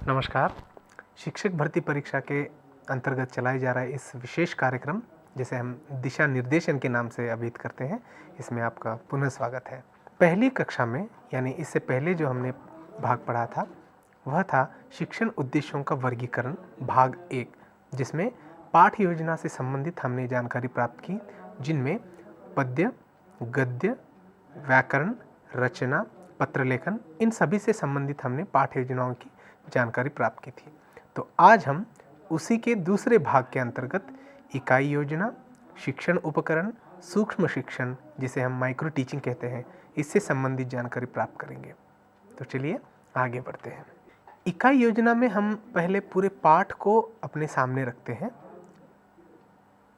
नमस्कार। शिक्षक भर्ती परीक्षा के अंतर्गत चलाए जा रहा है इस विशेष कार्यक्रम जिसे हम दिशा निर्देशन के नाम से अभिहित करते हैं, इसमें आपका पुनः स्वागत है। पहली कक्षा में यानी इससे पहले जो हमने भाग पढ़ा था वह था शिक्षण उद्देश्यों का वर्गीकरण भाग 1, जिसमें पाठ योजना से संबंधित हमने जानकारी प्राप्त की, जिनमें पद्य, गद्य, व्याकरण, रचना, पत्र लेखन, इन सभी से संबंधित हमने पाठ योजनाओं की जानकारी प्राप्त की थी। तो आज हम उसी के दूसरे भाग के अंतर्गत इकाई योजना, शिक्षण उपकरण, सूक्ष्म शिक्षण, जिसे हम माइक्रो टीचिंग कहते हैं, इससे संबंधित जानकारी प्राप्त करेंगे। तो चलिए आगे बढ़ते हैं। इकाई योजना में हम पहले पूरे पाठ को अपने सामने रखते हैं।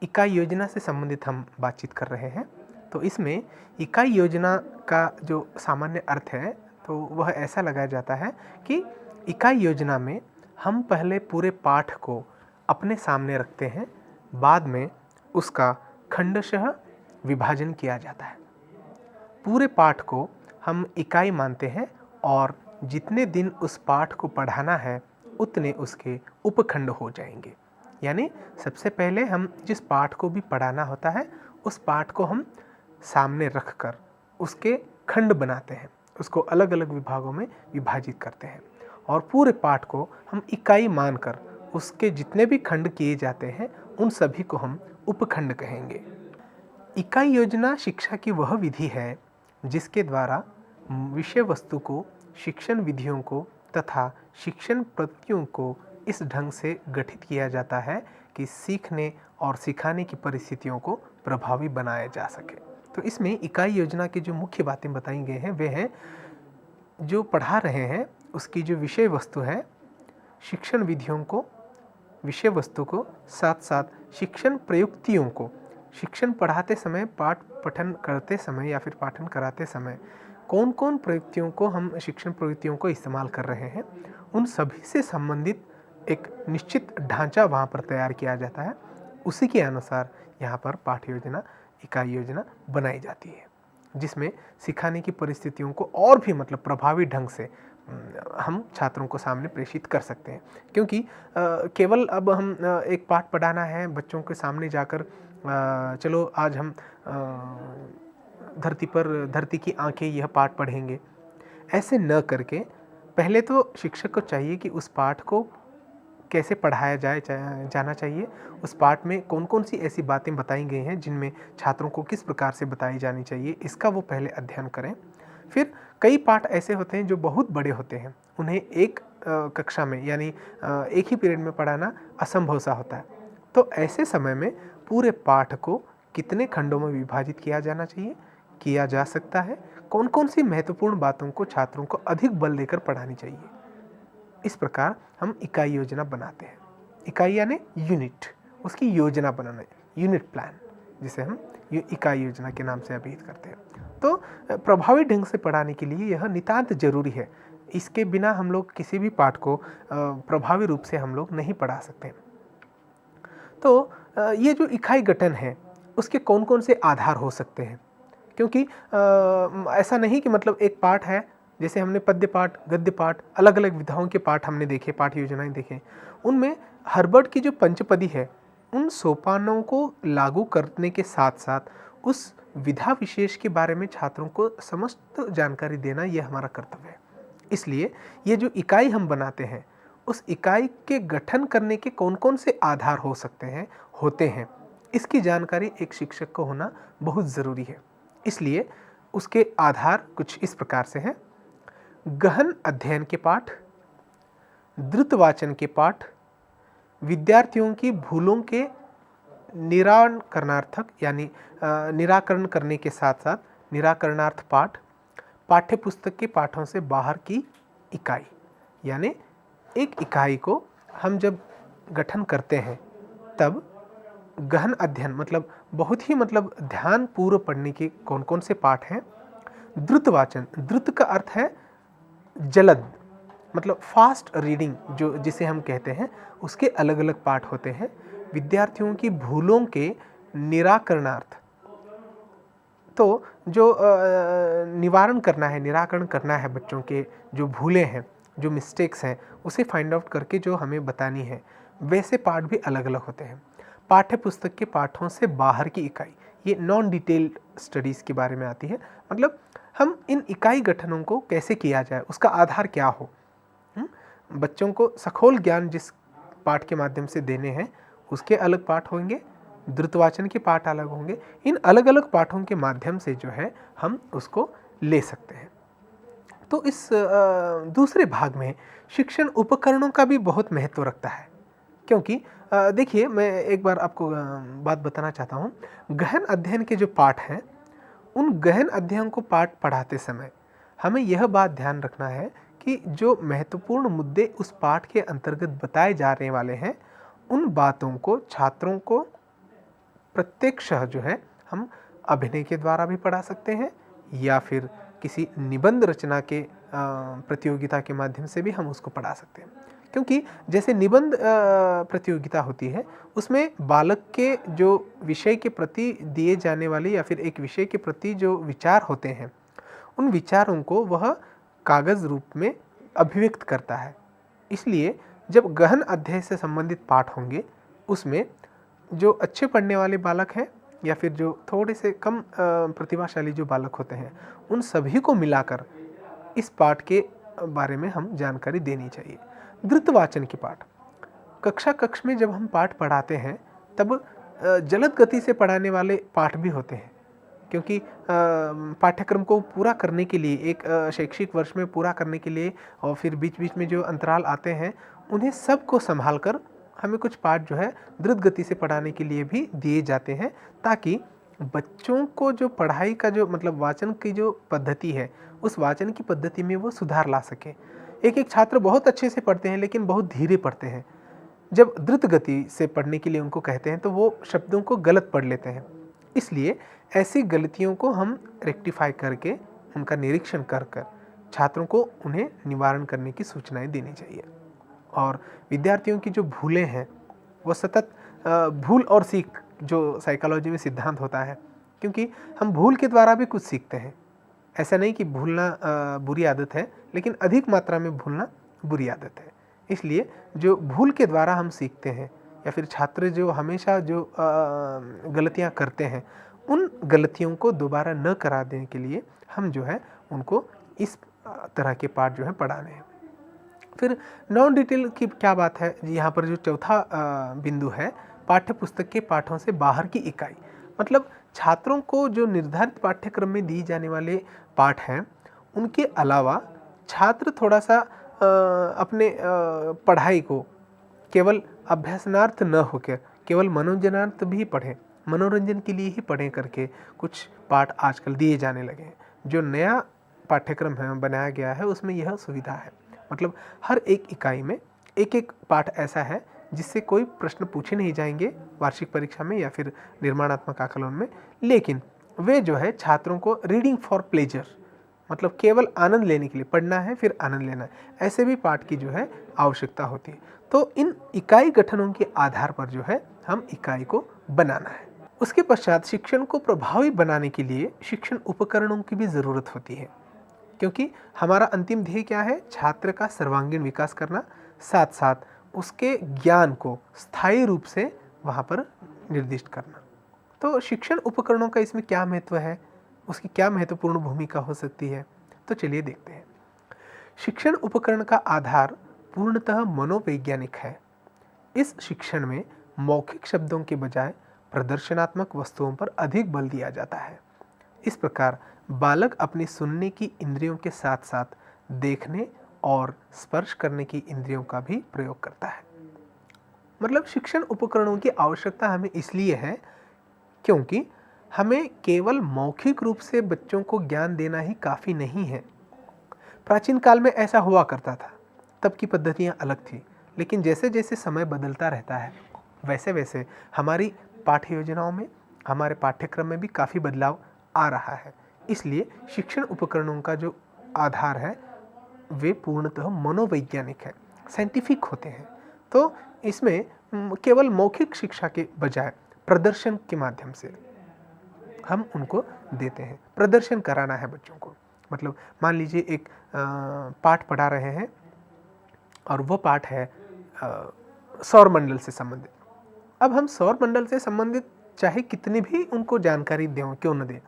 इकाई योजना से संबंधित हम बातचीत कर रहे हैं। तो इसमें इकाई योजना का जो सामान्य अर्थ है तो वह ऐसा लगाया जाता है कि इकाई योजना में हम पहले पूरे पाठ को अपने सामने रखते हैं, बाद में उसका खंडशः विभाजन किया जाता है। पूरे पाठ को हम इकाई मानते हैं और जितने दिन उस पाठ को पढ़ाना है उतने उसके उपखंड हो जाएंगे। यानी सबसे पहले हम जिस पाठ को भी पढ़ाना होता है उस पाठ को हम सामने रखकर उसके खंड बनाते हैं, उसको अलग अलग विभागों में विभाजित करते हैं और पूरे पाठ को हम इकाई मानकर उसके जितने भी खंड किए जाते हैं उन सभी को हम उपखंड कहेंगे। इकाई योजना शिक्षा की वह विधि है जिसके द्वारा विषय वस्तु को, शिक्षण विधियों को तथा शिक्षण पद्धतियों को इस ढंग से गठित किया जाता है कि सीखने और सिखाने की परिस्थितियों को प्रभावी बनाया जा सके। तो इसमें इकाई योजना की जो मुख्य बातें बताई गई हैं वे हैं जो पढ़ा रहे हैं उसकी जो विषय वस्तु है, शिक्षण विधियों को, विषय वस्तु को, साथ साथ शिक्षण प्रयुक्तियों को, शिक्षण पढ़ाते समय, पाठ पठन करते समय या फिर पाठन कराते समय कौन कौन प्रयुक्तियों को हम शिक्षण प्रयुक्तियों को इस्तेमाल कर रहे हैं, उन सभी से संबंधित एक निश्चित ढांचा वहाँ पर तैयार किया जाता है। उसी के अनुसार यहाँ पर पाठ योजना, इकाई योजना बनाई जाती है, जिसमें सिखाने की परिस्थितियों को और भी प्रभावी ढंग से हम छात्रों को सामने प्रेषित कर सकते हैं। क्योंकि केवल अब हम एक पाठ पढ़ाना है बच्चों के सामने जाकर, चलो आज हम धरती की आंखें यह पाठ पढ़ेंगे, ऐसे न करके पहले तो शिक्षक को चाहिए कि उस पाठ को कैसे पढ़ाया जाना चाहिए, उस पाठ में कौन कौन सी ऐसी बातें बताई गई हैं जिनमें छात्रों को किस प्रकार से बताई जानी चाहिए, इसका वो पहले अध्ययन करें। फिर कई पाठ ऐसे होते हैं जो बहुत बड़े होते हैं, उन्हें एक कक्षा में यानी एक ही पीरियड में पढ़ाना असंभव सा होता है। तो ऐसे समय में पूरे पाठ को कितने खंडों में विभाजित किया जाना चाहिए, किया जा सकता है, कौन कौन सी महत्वपूर्ण बातों को छात्रों को अधिक बल देकर पढ़ानी चाहिए, इस प्रकार हम इकाई योजना बनाते हैं। इकाई यानी यूनिट, उसकी योजना बनाना, यूनिट प्लान, जिसे हम इकाई योजना के नाम से अभिहित करते हैं। तो प्रभावी ढंग से पढ़ाने के लिए यह नितांत जरूरी है। इसके बिना हम लोग किसी भी पाठ को प्रभावी रूप से हम लोग नहीं पढ़ा सकते। तो ये जो इकाई गठन है उसके कौन कौन से आधार हो सकते हैं, क्योंकि ऐसा नहीं कि एक पाठ है, जैसे हमने पद्य पाठ, गद्य पाठ, अलग अलग विधाओं के पाठ हमने देखे, पाठ योजनाएं देखे, उनमें हर्बर्ट की जो पंचपदी है उन सोपानों को लागू करने के साथ साथ उस विधा विशेष के बारे में छात्रों को समस्त जानकारी देना यह हमारा कर्तव्य है। इसलिए ये जो इकाई हम बनाते हैं उस इकाई के गठन करने के कौन कौन से आधार हो सकते हैं, होते हैं, इसकी जानकारी एक शिक्षक को होना बहुत ज़रूरी है। इसलिए उसके आधार कुछ इस प्रकार से हैं: गहन अध्ययन के पाठ, द्रुत वाचन के पाठ, विद्यार्थियों की भूलों के निराकरणार्थक यानी निराकरण करने के साथ साथ निराकरणार्थ पाठ, पाठ्य पुस्तक के पाठों से बाहर की इकाई। यानी एक इकाई को हम जब गठन करते हैं तब गहन अध्ययन बहुत ही ध्यान पूर्वक पढ़ने के कौन कौन से पाठ हैं। द्रुत वाचन, द्रुत का अर्थ है जलद, फास्ट रीडिंग जिसे हम कहते हैं, उसके अलग अलग पाठ होते हैं। विद्यार्थियों की भूलों के निराकरणार्थ, तो जो निवारण करना है, निराकरण करना है बच्चों के जो भूलें हैं जो मिस्टेक्स हैं उसे फाइंड आउट करके जो हमें बतानी है, वैसे पाठ भी अलग अलग होते हैं। पाठ्य पुस्तक के पाठों से बाहर की इकाई, ये नॉन डिटेल्ड स्टडीज़ के बारे में आती है। मतलब हम इन इकाई गठनों को कैसे किया जाए, उसका आधार क्या हो। बच्चों को सखोल ज्ञान जिस पाठ के माध्यम से देने हैं उसके अलग पाठ होंगे, द्रुतवाचन के पाठ अलग होंगे। इन अलग अलग पाठों के माध्यम से जो है हम उसको ले सकते हैं। तो इस दूसरे भाग में शिक्षण उपकरणों का भी बहुत महत्व रखता है, क्योंकि देखिए मैं एक बार आपको बात बताना चाहता हूँ। गहन अध्ययन के जो पाठ हैं, उन गहन अध्ययन को पाठ पढ़ाते समय हमें यह बात ध्यान रखना है कि जो महत्वपूर्ण मुद्दे उस पाठ के अंतर्गत बताए जाने वाले हैं, उन बातों को छात्रों को प्रत्यक्षतः जो है हम अभिनय के द्वारा भी पढ़ा सकते हैं, या फिर किसी निबंध रचना के प्रतियोगिता के माध्यम से भी हम उसको पढ़ा सकते हैं। क्योंकि जैसे निबंध प्रतियोगिता होती है, उसमें बालक के जो विषय के प्रति दिए जाने वाले या फिर एक विषय के प्रति जो विचार होते हैं, उन विचारों को वह कागज़ रूप में अभिव्यक्त करता है। इसलिए जब गहन अध्ययन से संबंधित पाठ होंगे, उसमें जो अच्छे पढ़ने वाले बालक हैं या फिर जो थोड़े से कम प्रतिभाशाली जो बालक होते हैं, उन सभी को मिलाकर इस पाठ के बारे में हम जानकारी देनी चाहिए। द्रुतवाचन के पाठ, कक्ष में जब हम पाठ पढ़ाते हैं तब जलद गति से पढ़ाने वाले पाठ भी होते हैं, क्योंकि पाठ्यक्रम को पूरा करने के लिए, एक शैक्षिक वर्ष में पूरा करने के लिए, और फिर बीच बीच में जो अंतराल आते हैं, उन्हें सबको संभाल कर हमें कुछ पाठ जो है द्रुत गति से पढ़ाने के लिए भी दिए जाते हैं, ताकि बच्चों को जो पढ़ाई का जो मतलब वाचन की जो पद्धति है, उस वाचन की पद्धति में वो सुधार ला सके। एक एक छात्र बहुत अच्छे से पढ़ते हैं लेकिन बहुत धीरे पढ़ते हैं। जब द्रुत गति से पढ़ने के लिए उनको कहते हैं तो वो शब्दों को गलत पढ़ लेते हैं। इसलिए ऐसी गलतियों को हम रेक्टिफाई करके, उनका निरीक्षण कर कर छात्रों को उन्हें निवारण करने की सूचनाएं देनी चाहिए। और विद्यार्थियों की जो भूलें हैं, वो सतत भूल और सीख, जो साइकोलॉजी में सिद्धांत होता है, क्योंकि हम भूल के द्वारा भी कुछ सीखते हैं। ऐसा नहीं कि भूलना बुरी आदत है, लेकिन अधिक मात्रा में भूलना बुरी आदत है। इसलिए जो भूल के द्वारा हम सीखते हैं, या फिर छात्र जो हमेशा जो गलतियां करते हैं, उन गलतियों को दोबारा न करा देने के लिए हम जो है उनको इस तरह के पाठ जो है पढ़ाने हैं। फिर नॉन डिटेल की क्या बात है, यहाँ पर जो चौथा बिंदु है, पाठ्य पुस्तक के पाठों से बाहर की इकाई। मतलब छात्रों को जो निर्धारित पाठ्यक्रम में दी जाने वाले पाठ हैं, उनके अलावा छात्र थोड़ा सा अपने पढ़ाई को केवल अभ्यासनार्थ न होकर केवल मनोरंजनार्थ भी पढ़ें, मनोरंजन के लिए ही पढ़ें करके कुछ पाठ आजकल दिए जाने लगे हैं। जो नया पाठ्यक्रम है बनाया गया है, उसमें यह सुविधा है। मतलब हर एक इकाई में एक एक पाठ ऐसा है जिससे कोई प्रश्न पूछे नहीं जाएंगे वार्षिक परीक्षा में या फिर निर्माणात्मक आकलन में, लेकिन वे जो है छात्रों को रीडिंग फॉर प्लेजर, मतलब केवल आनंद लेने के लिए पढ़ना है फिर आनंद लेना है, ऐसे भी पाठ की जो है आवश्यकता होती है। तो इन इकाई गठनों के आधार पर जो है हम इकाई को बनाना है। उसके पश्चात शिक्षण को प्रभावी बनाने के लिए शिक्षण उपकरणों की भी ज़रूरत होती है, क्योंकि हमारा अंतिम ध्येय क्या है, छात्र का सर्वांगीण विकास करना, साथ साथ उसके ज्ञान को स्थायी रूप से वहाँ पर निर्दिष्ट करना। तो शिक्षण उपकरणों का इसमें क्या महत्व है, उसकी क्या महत्वपूर्ण भूमिका हो सकती है, तो चलिए देखते हैं। शिक्षण उपकरण का आधार पूर्णतः मनोवैज्ञानिक है। इस शिक्षण में मौखिक शब्दों के बजाय प्रदर्शनात्मक वस्तुओं पर अधिक बल दिया जाता है। इस प्रकार बालक अपनी सुनने की इंद्रियों के साथ साथ देखने और स्पर्श करने की इंद्रियों का भी प्रयोग करता है। मतलब शिक्षण उपकरणों की आवश्यकता हमें इसलिए है क्योंकि हमें केवल मौखिक रूप से बच्चों को ज्ञान देना ही काफ़ी नहीं है। प्राचीन काल में ऐसा हुआ करता था, तब की पद्धतियाँ अलग थी, लेकिन जैसे जैसे समय बदलता रहता है वैसे वैसे हमारी पाठ्य योजनाओं में, हमारे पाठ्यक्रम में भी काफ़ी बदलाव आ रहा है। इसलिए शिक्षण उपकरणों का जो आधार है वे पूर्णतः मनोवैज्ञानिक है, साइंटिफिक होते हैं। तो इसमें केवल मौखिक शिक्षा के बजाय प्रदर्शन के माध्यम से हम उनको देते हैं। प्रदर्शन कराना है बच्चों को। मतलब मान लीजिए एक पाठ पढ़ा रहे हैं, और वो पाठ है सौर मंडल से संबंधित। अब हम सौर मंडल से संबंधित चाहे कितनी भी उनको जानकारी दें क्यों न दें,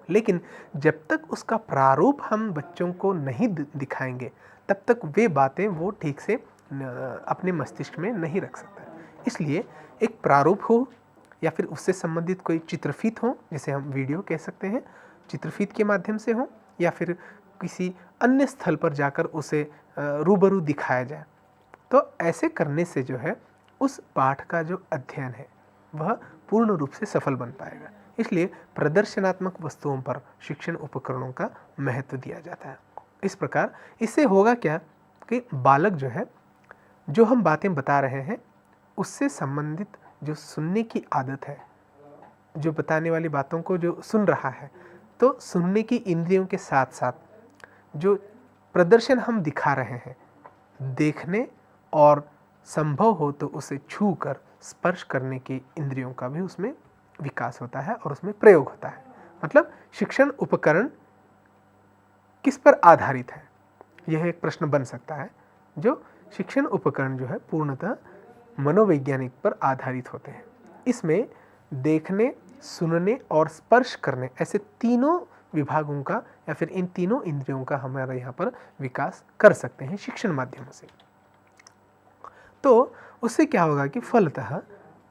लेकिन जब तक उसका प्रारूप हम बच्चों को नहीं दिखाएंगे तब तक वे बातें वो ठीक से अपने मस्तिष्क में नहीं रख सकता। इसलिए एक प्रारूप हो या फिर उससे संबंधित कोई चित्रफित हो, जिसे हम वीडियो कह सकते हैं, चित्रफित के माध्यम से हो या फिर किसी अन्य स्थल पर जाकर उसे रूबरू दिखाया जाए, तो ऐसे करने से जो है उस पाठ का जो अध्ययन है वह पूर्ण रूप से सफल बन पाएगा। इसलिए प्रदर्शनात्मक वस्तुओं पर शिक्षण उपकरणों का महत्व दिया जाता है। इस प्रकार इससे होगा क्या कि बालक जो है, जो हम बातें बता रहे हैं उससे संबंधित जो सुनने की आदत है, जो बताने वाली बातों को जो सुन रहा है, तो सुनने की इंद्रियों के साथ साथ जो प्रदर्शन हम दिखा रहे हैं, देखने और संभव हो तो उसे छू कर स्पर्श करने की इंद्रियों का भी उसमें विकास होता है और उसमें प्रयोग होता है। मतलब शिक्षण उपकरण किस पर आधारित है, यह एक प्रश्न बन सकता है। जो शिक्षण उपकरण जो है पूर्णतः मनोवैज्ञानिक पर आधारित होते हैं। इसमें देखने, सुनने और स्पर्श करने, ऐसे तीनों विभागों का या फिर इन तीनों इंद्रियों का हमारे यहाँ पर विकास कर सकते हैं शिक्षण माध्यम से। तो उससे क्या होगा कि फलतः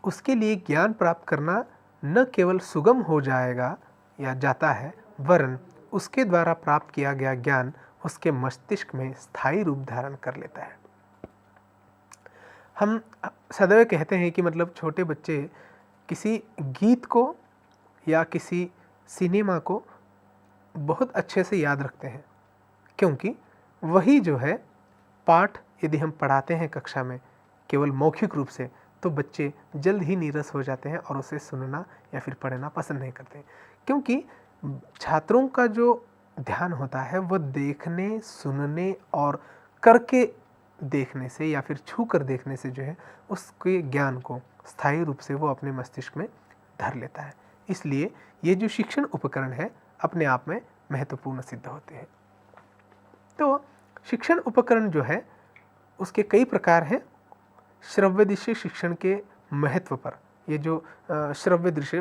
उसके लिए ज्ञान प्राप्त करना न केवल सुगम हो जाएगा या जाता है, वरन उसके द्वारा प्राप्त किया गया ज्ञान उसके मस्तिष्क में स्थायी रूप धारण कर लेता है। हम सदैव कहते हैं कि मतलब छोटे बच्चे किसी गीत को या किसी सिनेमा को बहुत अच्छे से याद रखते हैं, क्योंकि वही जो है पाठ यदि हम पढ़ाते हैं कक्षा में केवल मौखिक रूप से, तो बच्चे जल्द ही नीरस हो जाते हैं और उसे सुनना या फिर पढ़ना पसंद नहीं करते। क्योंकि छात्रों का जो ध्यान होता है वह देखने, सुनने और करके देखने से या फिर छू कर देखने से जो है उसके ज्ञान को स्थायी रूप से वो अपने मस्तिष्क में धर लेता है। इसलिए ये जो शिक्षण उपकरण है अपने आप में महत्वपूर्ण सिद्ध होते हैं। तो शिक्षण उपकरण जो है उसके कई प्रकार हैं। श्रव्य दृश्य शिक्षण के महत्व पर ये जो श्रव्य दृश्य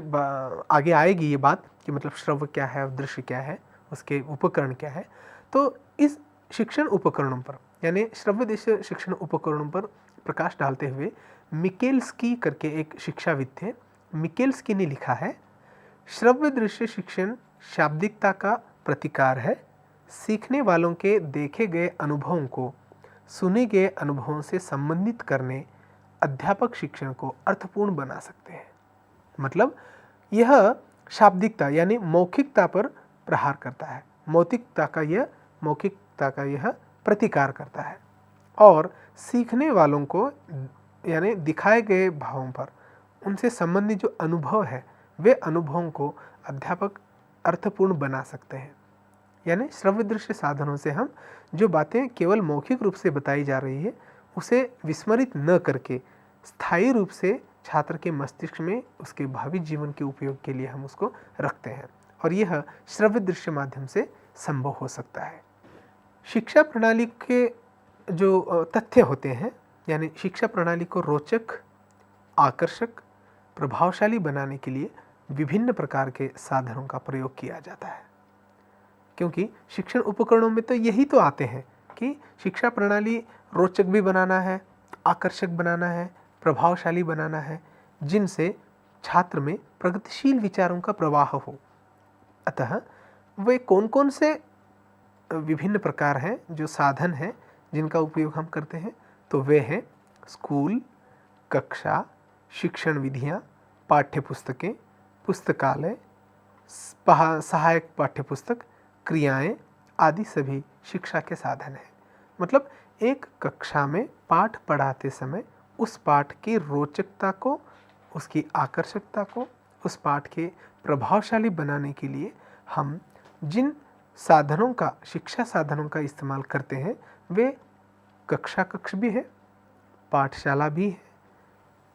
आगे आएगी ये बात कि मतलब श्रव्य क्या है और दृश्य क्या है, उसके उपकरण क्या है। तो इस शिक्षण उपकरणों पर यानी श्रव्य दृश्य शिक्षण उपकरणों पर प्रकाश डालते हुए मिकेल्स्की करके एक शिक्षाविद थे, मिकेल्स्की ने लिखा है, श्रव्य दृश्य शिक्षण शाब्दिकता का प्रतिकार है। सीखने वालों के देखे गए अनुभवों को सुने गए अनुभवों से संबंधित करने अध्यापक शिक्षण को अर्थपूर्ण बना सकते हैं। मतलब यह शाब्दिकता यानी मौखिकता पर प्रहार करता है, मौखिकता का यह प्रतिकार करता है और सीखने वालों को यानी दिखाए गए भावों पर उनसे संबंधित जो अनुभव है वे अनुभवों को अध्यापक अर्थपूर्ण बना सकते हैं। यानी श्रव्य दृश्य साधनों से हम जो बातें केवल मौखिक रूप से बताई जा रही है उसे विस्मरित न करके स्थायी रूप से छात्र के मस्तिष्क में उसके भावी जीवन के उपयोग के लिए हम उसको रखते हैं और यह श्रव्य दृश्य माध्यम से संभव हो सकता है। शिक्षा प्रणाली के जो तथ्य होते हैं यानी शिक्षा प्रणाली को रोचक, आकर्षक, प्रभावशाली बनाने के लिए विभिन्न प्रकार के साधनों का प्रयोग किया जाता है। क्योंकि शिक्षण उपकरणों में तो यही तो आते हैं कि शिक्षा प्रणाली रोचक भी बनाना है, आकर्षक बनाना है, प्रभावशाली बनाना है, जिनसे छात्र में प्रगतिशील विचारों का प्रवाह हो। अतः वे कौन कौन से विभिन्न प्रकार हैं जो साधन हैं जिनका उपयोग हम करते हैं, तो वे हैं स्कूल, कक्षा, शिक्षण विधियाँ, पाठ्यपुस्तकें, पुस्तकालय, सहायक पाठ्यपुस्तक, क्रियाएं आदि सभी शिक्षा के साधन हैं। मतलब एक कक्षा में पाठ पढ़ाते समय उस पाठ की रोचकता को, उसकी आकर्षकता को, उस पाठ के प्रभावशाली बनाने के लिए हम जिन साधनों का, शिक्षा साधनों का इस्तेमाल करते हैं वे कक्ष भी है, पाठशाला भी है,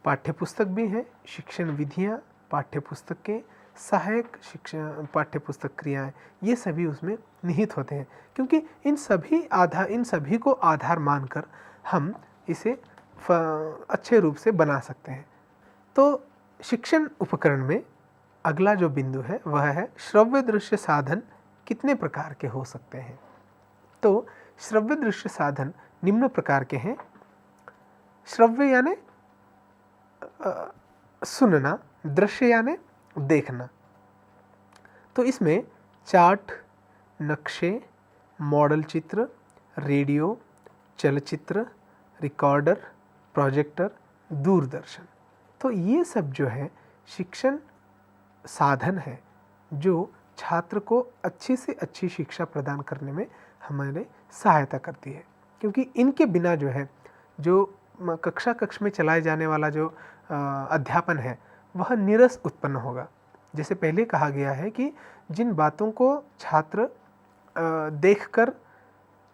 पाठ्यपुस्तक भी है, शिक्षण विधियाँ, पाठ्यपुस्तकें, सहायक शिक्षण पाठ्यपुस्तक क्रियाएं, ये सभी उसमें निहित होते हैं। क्योंकि इन सभी को आधार मानकर हम इसे अच्छे रूप से बना सकते हैं। तो शिक्षण उपकरण में अगला जो बिंदु है वह है श्रव्य दृश्य साधन कितने प्रकार के हो सकते हैं। तो श्रव्य दृश्य साधन निम्न प्रकार के हैं। श्रव्य यानी सुनना, दृश्य यानी देखना। तो इसमें चार्ट, नक्शे, मॉडल चित्र, रेडियो, चलचित्र, रिकॉर्डर, प्रोजेक्टर, दूरदर्शन, तो ये सब जो है शिक्षण साधन है जो छात्र को अच्छी से अच्छी शिक्षा प्रदान करने में हमारे सहायता करती है। क्योंकि इनके बिना जो है जो कक्षा में चलाए जाने वाला जो अध्यापन है वह नीरस उत्पन्न होगा। जैसे पहले कहा गया है कि जिन बातों को छात्र देखकर,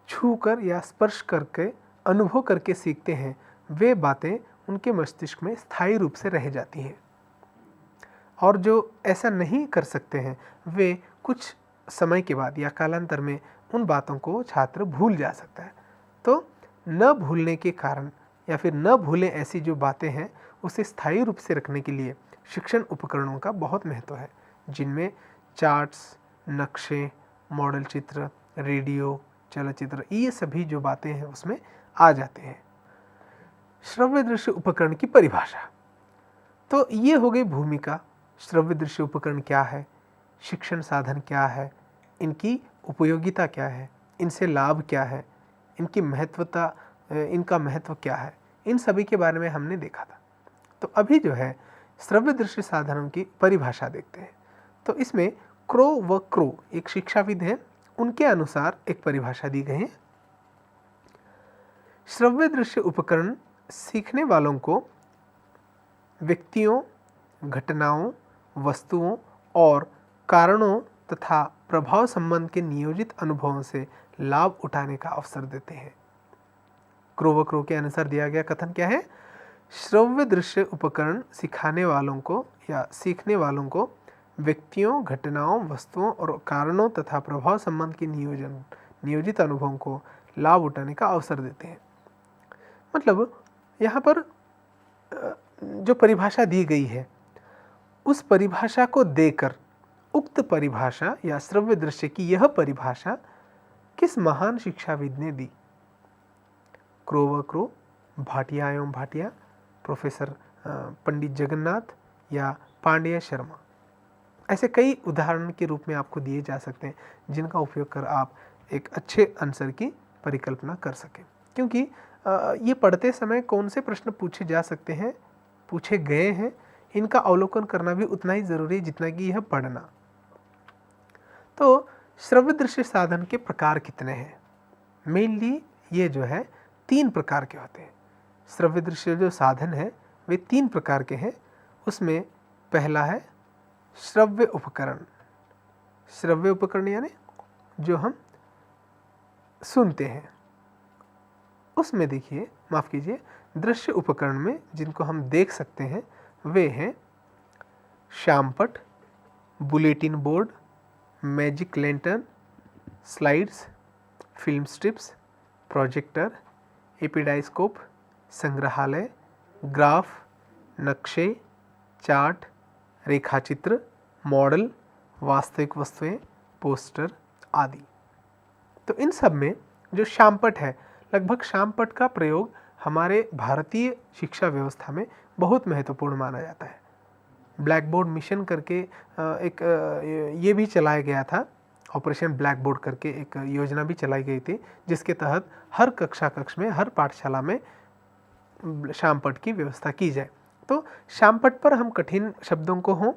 छूकर या स्पर्श करके, अनुभव करके सीखते हैं, वे बातें उनके मस्तिष्क में स्थायी रूप से रह जाती हैं। और जो ऐसा नहीं कर सकते हैं वे कुछ समय के बाद या कालांतर में उन बातों को छात्र भूल जा सकता है। तो न भूलने के कारण या फिर न भूलें ऐसी जो बातें हैं उसे स्थायी रूप से रखने के लिए शिक्षण उपकरणों का बहुत महत्व है, जिनमें चार्ट्स, नक्शे, मॉडल चित्र, रेडियो, चलचित्र, ये सभी जो बातें हैं उसमें आ जाते हैं। श्रव्य दृश्य उपकरण की परिभाषा, तो ये हो गई भूमिका। श्रव्य दृश्य उपकरण क्या है, शिक्षण साधन क्या है, इनकी उपयोगिता क्या है, इनसे लाभ क्या है, इनकी महत्वता, इनका महत्व क्या है, इन सभी के बारे में हमने देखा था। तो अभी जो है श्रव्य दृश्य साधनों की परिभाषा देखते हैं। तो इसमें क्रो व क्रो एक शिक्षाविद हैं, उनके अनुसार एक परिभाषा दी गई है। श्रव्य दृश्य उपकरण सीखने वालों को व्यक्तियों, घटनाओं, वस्तुओं और कारणों तथा प्रभाव संबंध के नियोजित अनुभवों से लाभ उठाने का अवसर देते हैं। क्रो व क्रो के अनुसार दिया गया कथन क्या है? श्रव्य दृश्य उपकरण सिखाने वालों को या सीखने वालों को व्यक्तियों, घटनाओं, वस्तुओं और कारणों तथा प्रभाव संबंध के नियोजित अनुभवों को लाभ उठाने का अवसर देते हैं। मतलब यहाँ पर जो परिभाषा दी गई है उस परिभाषा को देकर उक्त परिभाषा या श्रव्य दृश्य की यह परिभाषा किस महान शिक्षाविद ने दी? क्रो व क्रो, भाटिया एवं भाटिया, प्रोफेसर पंडित जगन्नाथ या पांड्या शर्मा। ऐसे कई उदाहरण के रूप में आपको दिए जा सकते हैं जिनका उपयोग कर आप एक अच्छे आंसर की परिकल्पना कर सकें। क्योंकि ये पढ़ते समय कौन से प्रश्न पूछे जा सकते हैं, पूछे गए हैं, इनका अवलोकन करना भी उतना ही ज़रूरी है जितना कि यह पढ़ना। तो श्रव्य दृश्य साधन के प्रकार कितने हैं? मेनली ये जो है 3 प्रकार के होते हैं। श्रव्य दृश्य जो साधन है वे 3 प्रकार के हैं। उसमें पहला है श्रव्य उपकरण। श्रव्य उपकरण यानी जो हम सुनते हैं। उसमें देखिए, माफ़ कीजिए, दृश्य उपकरण में जिनको हम देख सकते हैं वे हैं श्यामपट, bulletin board, magic lantern, slides, film strips, projector, epidiascope, संग्रहालय, ग्राफ, नक्शे, चार्ट, रेखाचित्र, मॉडल, वास्तविक वस्तुएं, पोस्टर आदि। तो इन सब में जो श्यामपट है, लगभग श्यामपट का प्रयोग हमारे भारतीय शिक्षा व्यवस्था में बहुत महत्वपूर्ण माना जाता है। ब्लैक बोर्ड मिशन करके एक ये भी चलाया गया था, ऑपरेशन ब्लैक बोर्ड करके एक योजना भी चलाई गई थी, जिसके तहत हर कक्ष में, हर पाठशाला में श्यामपट की व्यवस्था की जाए। तो श्यामपट पर हम कठिन शब्दों को हों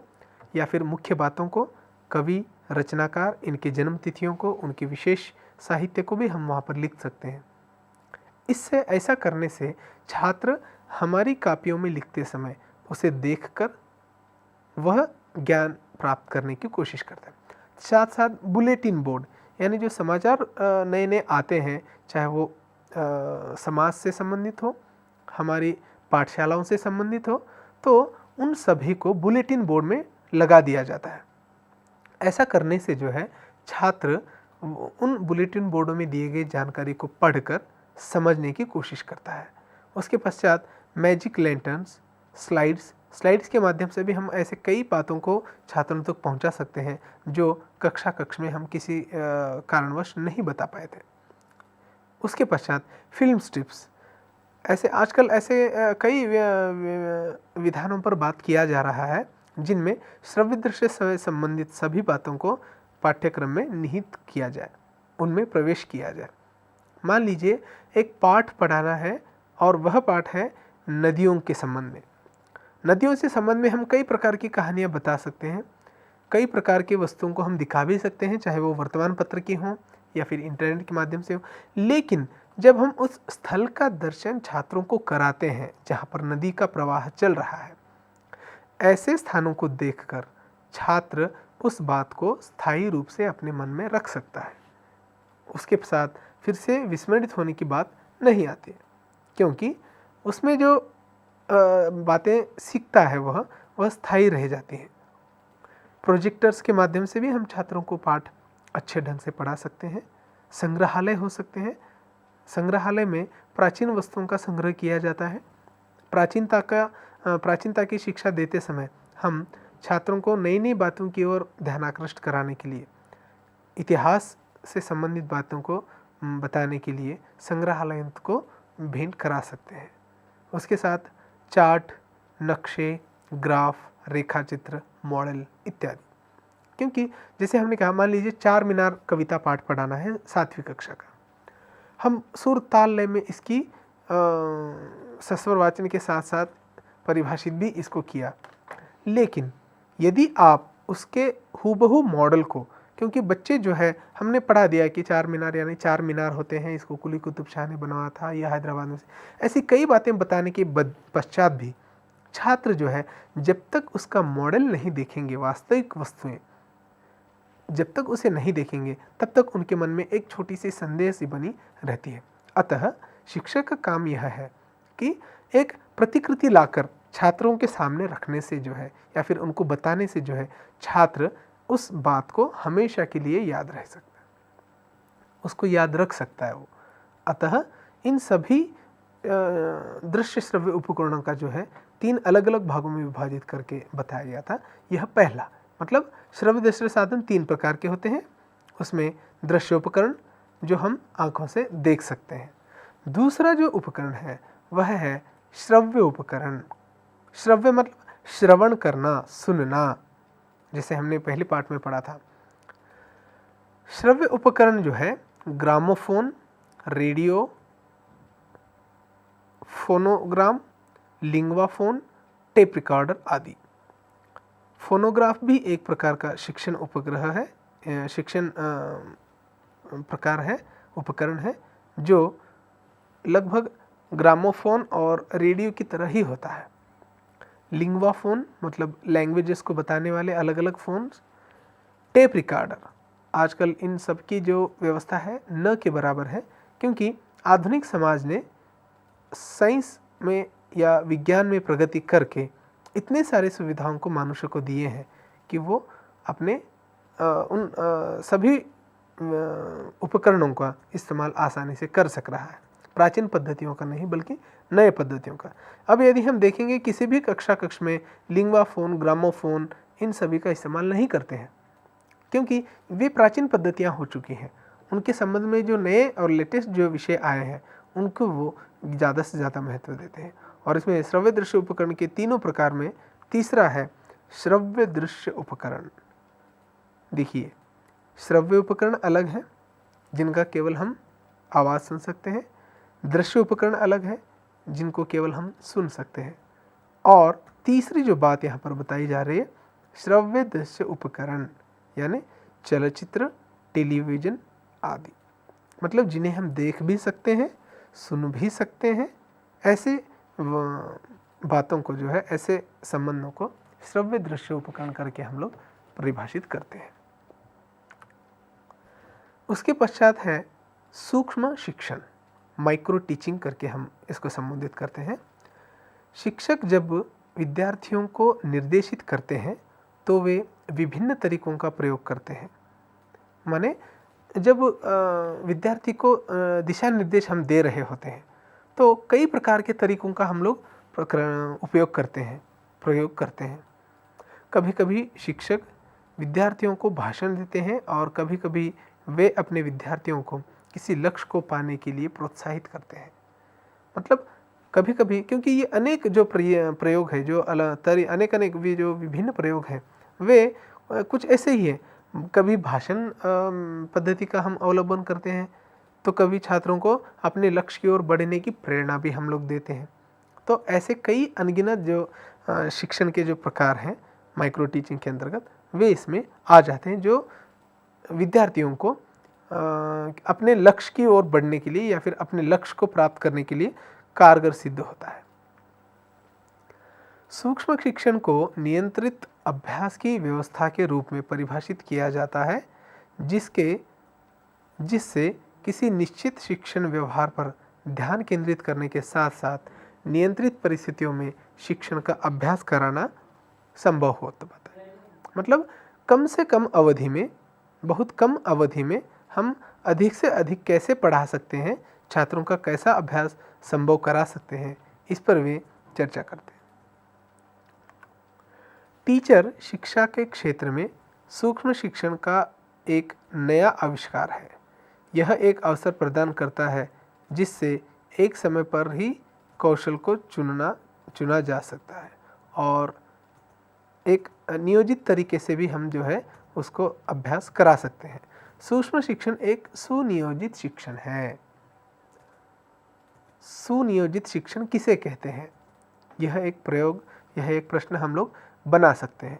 या फिर मुख्य बातों को, कवि, रचनाकार, इनके जन्म तिथियों को, उनके विशेष साहित्य को भी हम वहाँ पर लिख सकते हैं। इससे ऐसा करने से छात्र हमारी कापियों में लिखते समय उसे देखकर वह ज्ञान प्राप्त करने की कोशिश करता है। साथ साथ बुलेटिन बोर्ड यानी जो समाचार नए नए आते हैं, चाहे वो समाज से संबंधित हो, हमारी पाठशालाओं से संबंधित हो, तो उन सभी को बुलेटिन बोर्ड में लगा दिया जाता है। ऐसा करने से जो है छात्र उन बुलेटिन बोर्डों में दिए गए जानकारी को पढ़कर समझने की कोशिश करता है। उसके पश्चात मैजिक लैंटर्न्स, स्लाइड्स के माध्यम से भी हम ऐसे कई बातों को छात्रों तक पहुंचा सकते हैं जो कक्ष में हम किसी कारणवश नहीं बता पाए थे। उसके पश्चात फिल्म स्ट्रिप्स, ऐसे आजकल ऐसे कई विधानों पर बात किया जा रहा है जिनमें श्रव्य दृश्य से संबंधित सभी बातों को पाठ्यक्रम में निहित किया जाए, उनमें प्रवेश किया जाए। मान लीजिए एक पाठ पढ़ाना है और वह पाठ है नदियों के संबंध में। नदियों से संबंध में हम कई प्रकार की कहानियाँ बता सकते हैं, कई प्रकार की वस्तुओं को हम दिखा भी सकते हैं, चाहे वो वर्तमान पत्र की हों या फिर इंटरनेट के माध्यम से हो। लेकिन जब हम उस स्थल का दर्शन छात्रों को कराते हैं जहाँ पर नदी का प्रवाह चल रहा है, ऐसे स्थानों को देखकर छात्र उस बात को स्थायी रूप से अपने मन में रख सकता है। उसके साथ फिर से विस्मृत होने की बात नहीं आती, क्योंकि उसमें जो बातें सीखता है वह स्थायी रह जाती हैं। प्रोजेक्टर्स के माध्यम से भी हम छात्रों को पाठ अच्छे ढंग से पढ़ा सकते हैं। संग्रहालय हो सकते हैं। संग्रहालय में प्राचीन वस्तुओं का संग्रह किया जाता है। प्राचीनता की शिक्षा देते समय हम छात्रों को नई नई बातों की ओर ध्यानाकृष्ट कराने के लिए, इतिहास से संबंधित बातों को बताने के लिए संग्रहालय को भेंट करा सकते हैं। उसके साथ चार्ट, नक्शे, ग्राफ, रेखाचित्र, मॉडल इत्यादि। क्योंकि जैसे हमने कहा, मान लीजिए 4 मीनार कविता पाठ पढ़ाना है 7वीं कक्षा का, हम सुर ताल लय में इसकी सस्वर वाचन के साथ साथ परिभाषित भी इसको किया। लेकिन यदि आप उसके हूबहू मॉडल को, क्योंकि बच्चे जो है हमने पढ़ा दिया कि 4 मीनार यानी 4 मीनार होते हैं, इसको कुली कुतुब शाह ने बनवाया था या हैदराबाद में, ऐसी कई बातें बताने के पश्चात भी छात्र जो है जब तक उसका मॉडल नहीं देखेंगे, वास्तविक वस्तुएं जब तक उसे नहीं देखेंगे, तब तक उनके मन में एक छोटी सी संदेह सी बनी रहती है। अतः शिक्षक का काम यह है कि एक प्रतिकृति लाकर छात्रों के सामने रखने से जो है, या फिर उनको बताने से जो है, छात्र उस बात को हमेशा के लिए याद रह सकता है, उसको याद रख सकता है वो। अतः इन सभी दृश्य श्रव्य उपकरणों का जो है 3 अलग अलग भागों में विभाजित करके बताया गया था। यह पहला, मतलब श्रव्य दृश्य साधन 3 प्रकार के होते हैं। उसमें दृश्य उपकरण जो हम आंखों से देख सकते हैं। दूसरा जो उपकरण है वह है श्रव्य उपकरण। श्रव्य मतलब श्रवण करना, सुनना, जैसे हमने पहले पाठ में पढ़ा था। श्रव्य उपकरण जो है gramophone, radio, phonogram, linguaphone, tape recorder आदि। फोनोग्राफ भी एक प्रकार का शिक्षण उपग्रह है, शिक्षण प्रकार है, उपकरण है, जो लगभग ग्रामोफोन और रेडियो की तरह ही होता है। लिंग्वाफोन मतलब लैंग्वेजेस को बताने वाले अलग अलग फोन्स। टेप रिकॉर्डर, आजकल इन सब की जो व्यवस्था है न के बराबर है, क्योंकि आधुनिक समाज ने साइंस में या विज्ञान में प्रगति करके इतने सारे सुविधाओं को मनुष्य को दिए हैं कि वो अपने उन सभी उपकरणों का इस्तेमाल आसानी से कर सक रहा है। प्राचीन पद्धतियों का नहीं, बल्कि नए पद्धतियों का। अब यदि हम देखेंगे किसी भी कक्ष में लिंग्वाफोन, ग्रामोफोन, इन सभी का इस्तेमाल नहीं करते हैं, क्योंकि वे प्राचीन पद्धतियाँ हो चुकी हैं। उनके संबंध में जो नए और लेटेस्ट जो विषय आए हैं उनको वो ज़्यादा से ज़्यादा महत्व देते हैं। और इसमें श्रव्य दृश्य उपकरण के 3 प्रकार में तीसरा है श्रव्य दृश्य उपकरण। देखिए, श्रव्य उपकरण अलग है जिनका केवल हम आवाज़ सुन सकते हैं, दृश्य उपकरण अलग है जिनको केवल हम सुन सकते हैं, और तीसरी जो बात यहाँ पर बताई जा रही है श्रव्य दृश्य उपकरण यानी चलचित्र, टेलीविज़न आदि, मतलब जिन्हें हम देख भी सकते हैं, सुन भी सकते हैं। ऐसे बातों को जो है, ऐसे संबंधों को श्रव्य दृश्य उपकरण करके हम लोग परिभाषित करते हैं। उसके पश्चात है सूक्ष्म शिक्षण, माइक्रो टीचिंग करके हम इसको संबोधित करते हैं। शिक्षक जब विद्यार्थियों को निर्देशित करते हैं तो वे विभिन्न तरीकों का प्रयोग करते हैं। माने जब विद्यार्थी को दिशा निर्देश हम दे रहे होते हैं तो कई प्रकार के तरीकों का हम लोग उपयोग करते हैं, प्रयोग करते हैं। कभी कभी शिक्षक विद्यार्थियों को भाषण देते हैं और कभी कभी वे अपने विद्यार्थियों को किसी लक्ष्य को पाने के लिए प्रोत्साहित करते हैं। मतलब कभी कभी, क्योंकि ये अनेक जो प्रयोग है, जो अनेक अनेक भी जो विभिन्न प्रयोग हैं, वे कुछ ऐसे ही हैं। कभी भाषण पद्धति का हम अवलंबन करते हैं, तो कभी छात्रों को अपने लक्ष्य की ओर बढ़ने की प्रेरणा भी हम लोग देते हैं। तो ऐसे कई अनगिनत जो शिक्षण के जो प्रकार हैं माइक्रो टीचिंग के अंतर्गत, वे इसमें आ जाते हैं, जो विद्यार्थियों को अपने लक्ष्य की ओर बढ़ने के लिए या फिर अपने लक्ष्य को प्राप्त करने के लिए कारगर सिद्ध होता है। सूक्ष्म शिक्षण को नियंत्रित अभ्यास की व्यवस्था के रूप में परिभाषित किया जाता है, जिससे किसी निश्चित शिक्षण व्यवहार पर ध्यान केंद्रित करने के साथ साथ नियंत्रित परिस्थितियों में शिक्षण का अभ्यास कराना संभव होता है। मतलब कम से कम अवधि में, बहुत कम अवधि में हम अधिक से अधिक कैसे पढ़ा सकते हैं, छात्रों का कैसा अभ्यास संभव करा सकते हैं, इस पर वे चर्चा करते हैं। टीचर शिक्षा के क्षेत्र में सूक्ष्म शिक्षण का एक नया आविष्कार है। यह एक अवसर प्रदान करता है जिससे एक समय पर ही कौशल को चुना जा सकता है और एक नियोजित तरीके से भी हम जो है उसको अभ्यास करा सकते हैं। सूक्ष्म शिक्षण एक सुनियोजित शिक्षण है। सुनियोजित शिक्षण किसे कहते हैं? यह एक प्रयोग, यह एक प्रश्न हम लोग बना सकते हैं।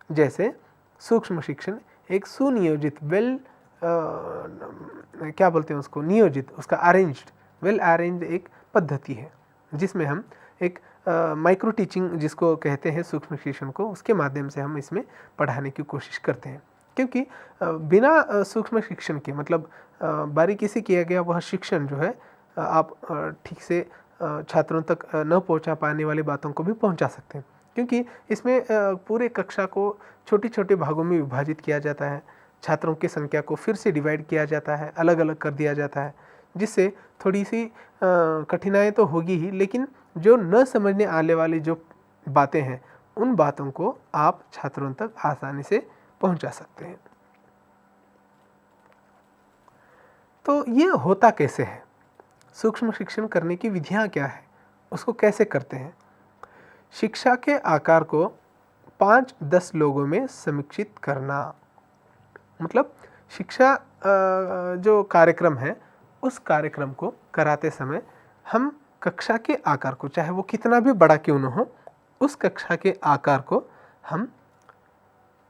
जैसे सूक्ष्म शिक्षण एक सुनियोजित, क्या बोलते हैं उसको, नियोजित, उसका अरेंज्ड, वेल अरेंज्ड एक पद्धति है, जिसमें हम एक माइक्रो टीचिंग जिसको कहते हैं सूक्ष्म शिक्षण को, उसके माध्यम से हम इसमें पढ़ाने की कोशिश करते हैं। क्योंकि बिना सूक्ष्म शिक्षण के, मतलब बारीकी से किया गया वह शिक्षण जो है, आप ठीक से छात्रों तक न पहुंचा पाने वाली बातों को भी पहुंचा सकते हैं। क्योंकि इसमें पूरे कक्षा को छोटे छोटे भागों में विभाजित किया जाता है, छात्रों की संख्या को फिर से डिवाइड किया जाता है, अलग अलग कर दिया जाता है, जिससे थोड़ी सी कठिनाई तो होगी ही, लेकिन जो न समझने आने वाली जो बातें हैं, उन बातों को आप छात्रों तक आसानी से पहुंचा सकते हैं। तो ये होता कैसे है? सूक्ष्म शिक्षण करने की विधियां क्या है, उसको कैसे करते हैं? शिक्षा के आकार को 5-10 लोगों में समीक्षित करना। मतलब शिक्षा जो कार्यक्रम है, उस कार्यक्रम को कराते समय हम कक्षा के आकार को, चाहे वो कितना भी बड़ा क्यों न हो, उस कक्षा के आकार को हम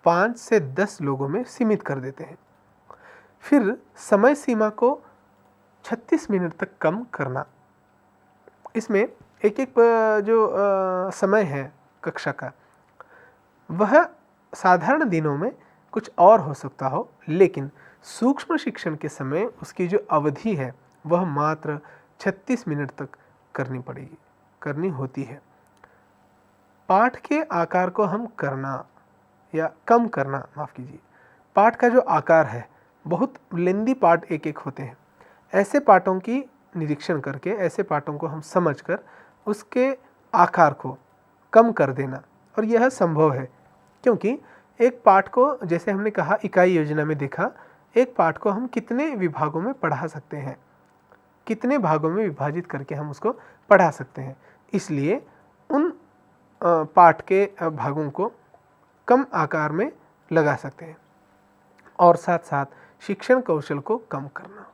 5 से 10 लोगों में सीमित कर देते हैं। फिर समय सीमा को 36 मिनट तक कम करना। इसमें एक एक जो समय है कक्षा का, वह साधारण दिनों में कुछ और हो सकता हो, लेकिन सूक्ष्म शिक्षण के समय उसकी जो अवधि है वह मात्र 36 मिनट तक करनी होती है। पाठ के आकार को हम कम करना, माफ़ कीजिए, पाठ का जो आकार है, बहुत लेंदी पाठ एक एक होते हैं। ऐसे पाठों की निरीक्षण करके, ऐसे पाठों को हम समझकर उसके आकार को कम कर देना, और यह संभव है क्योंकि एक पाठ को, जैसे हमने कहा इकाई योजना में देखा, एक पाठ को हम कितने विभागों में पढ़ा सकते हैं, कितने भागों में विभाजित करके हम उसको पढ़ा सकते हैं। इसलिए उन पाठ के भागों को कम आकार में लगा सकते हैं, और साथ साथ शिक्षण कौशल को कम करना।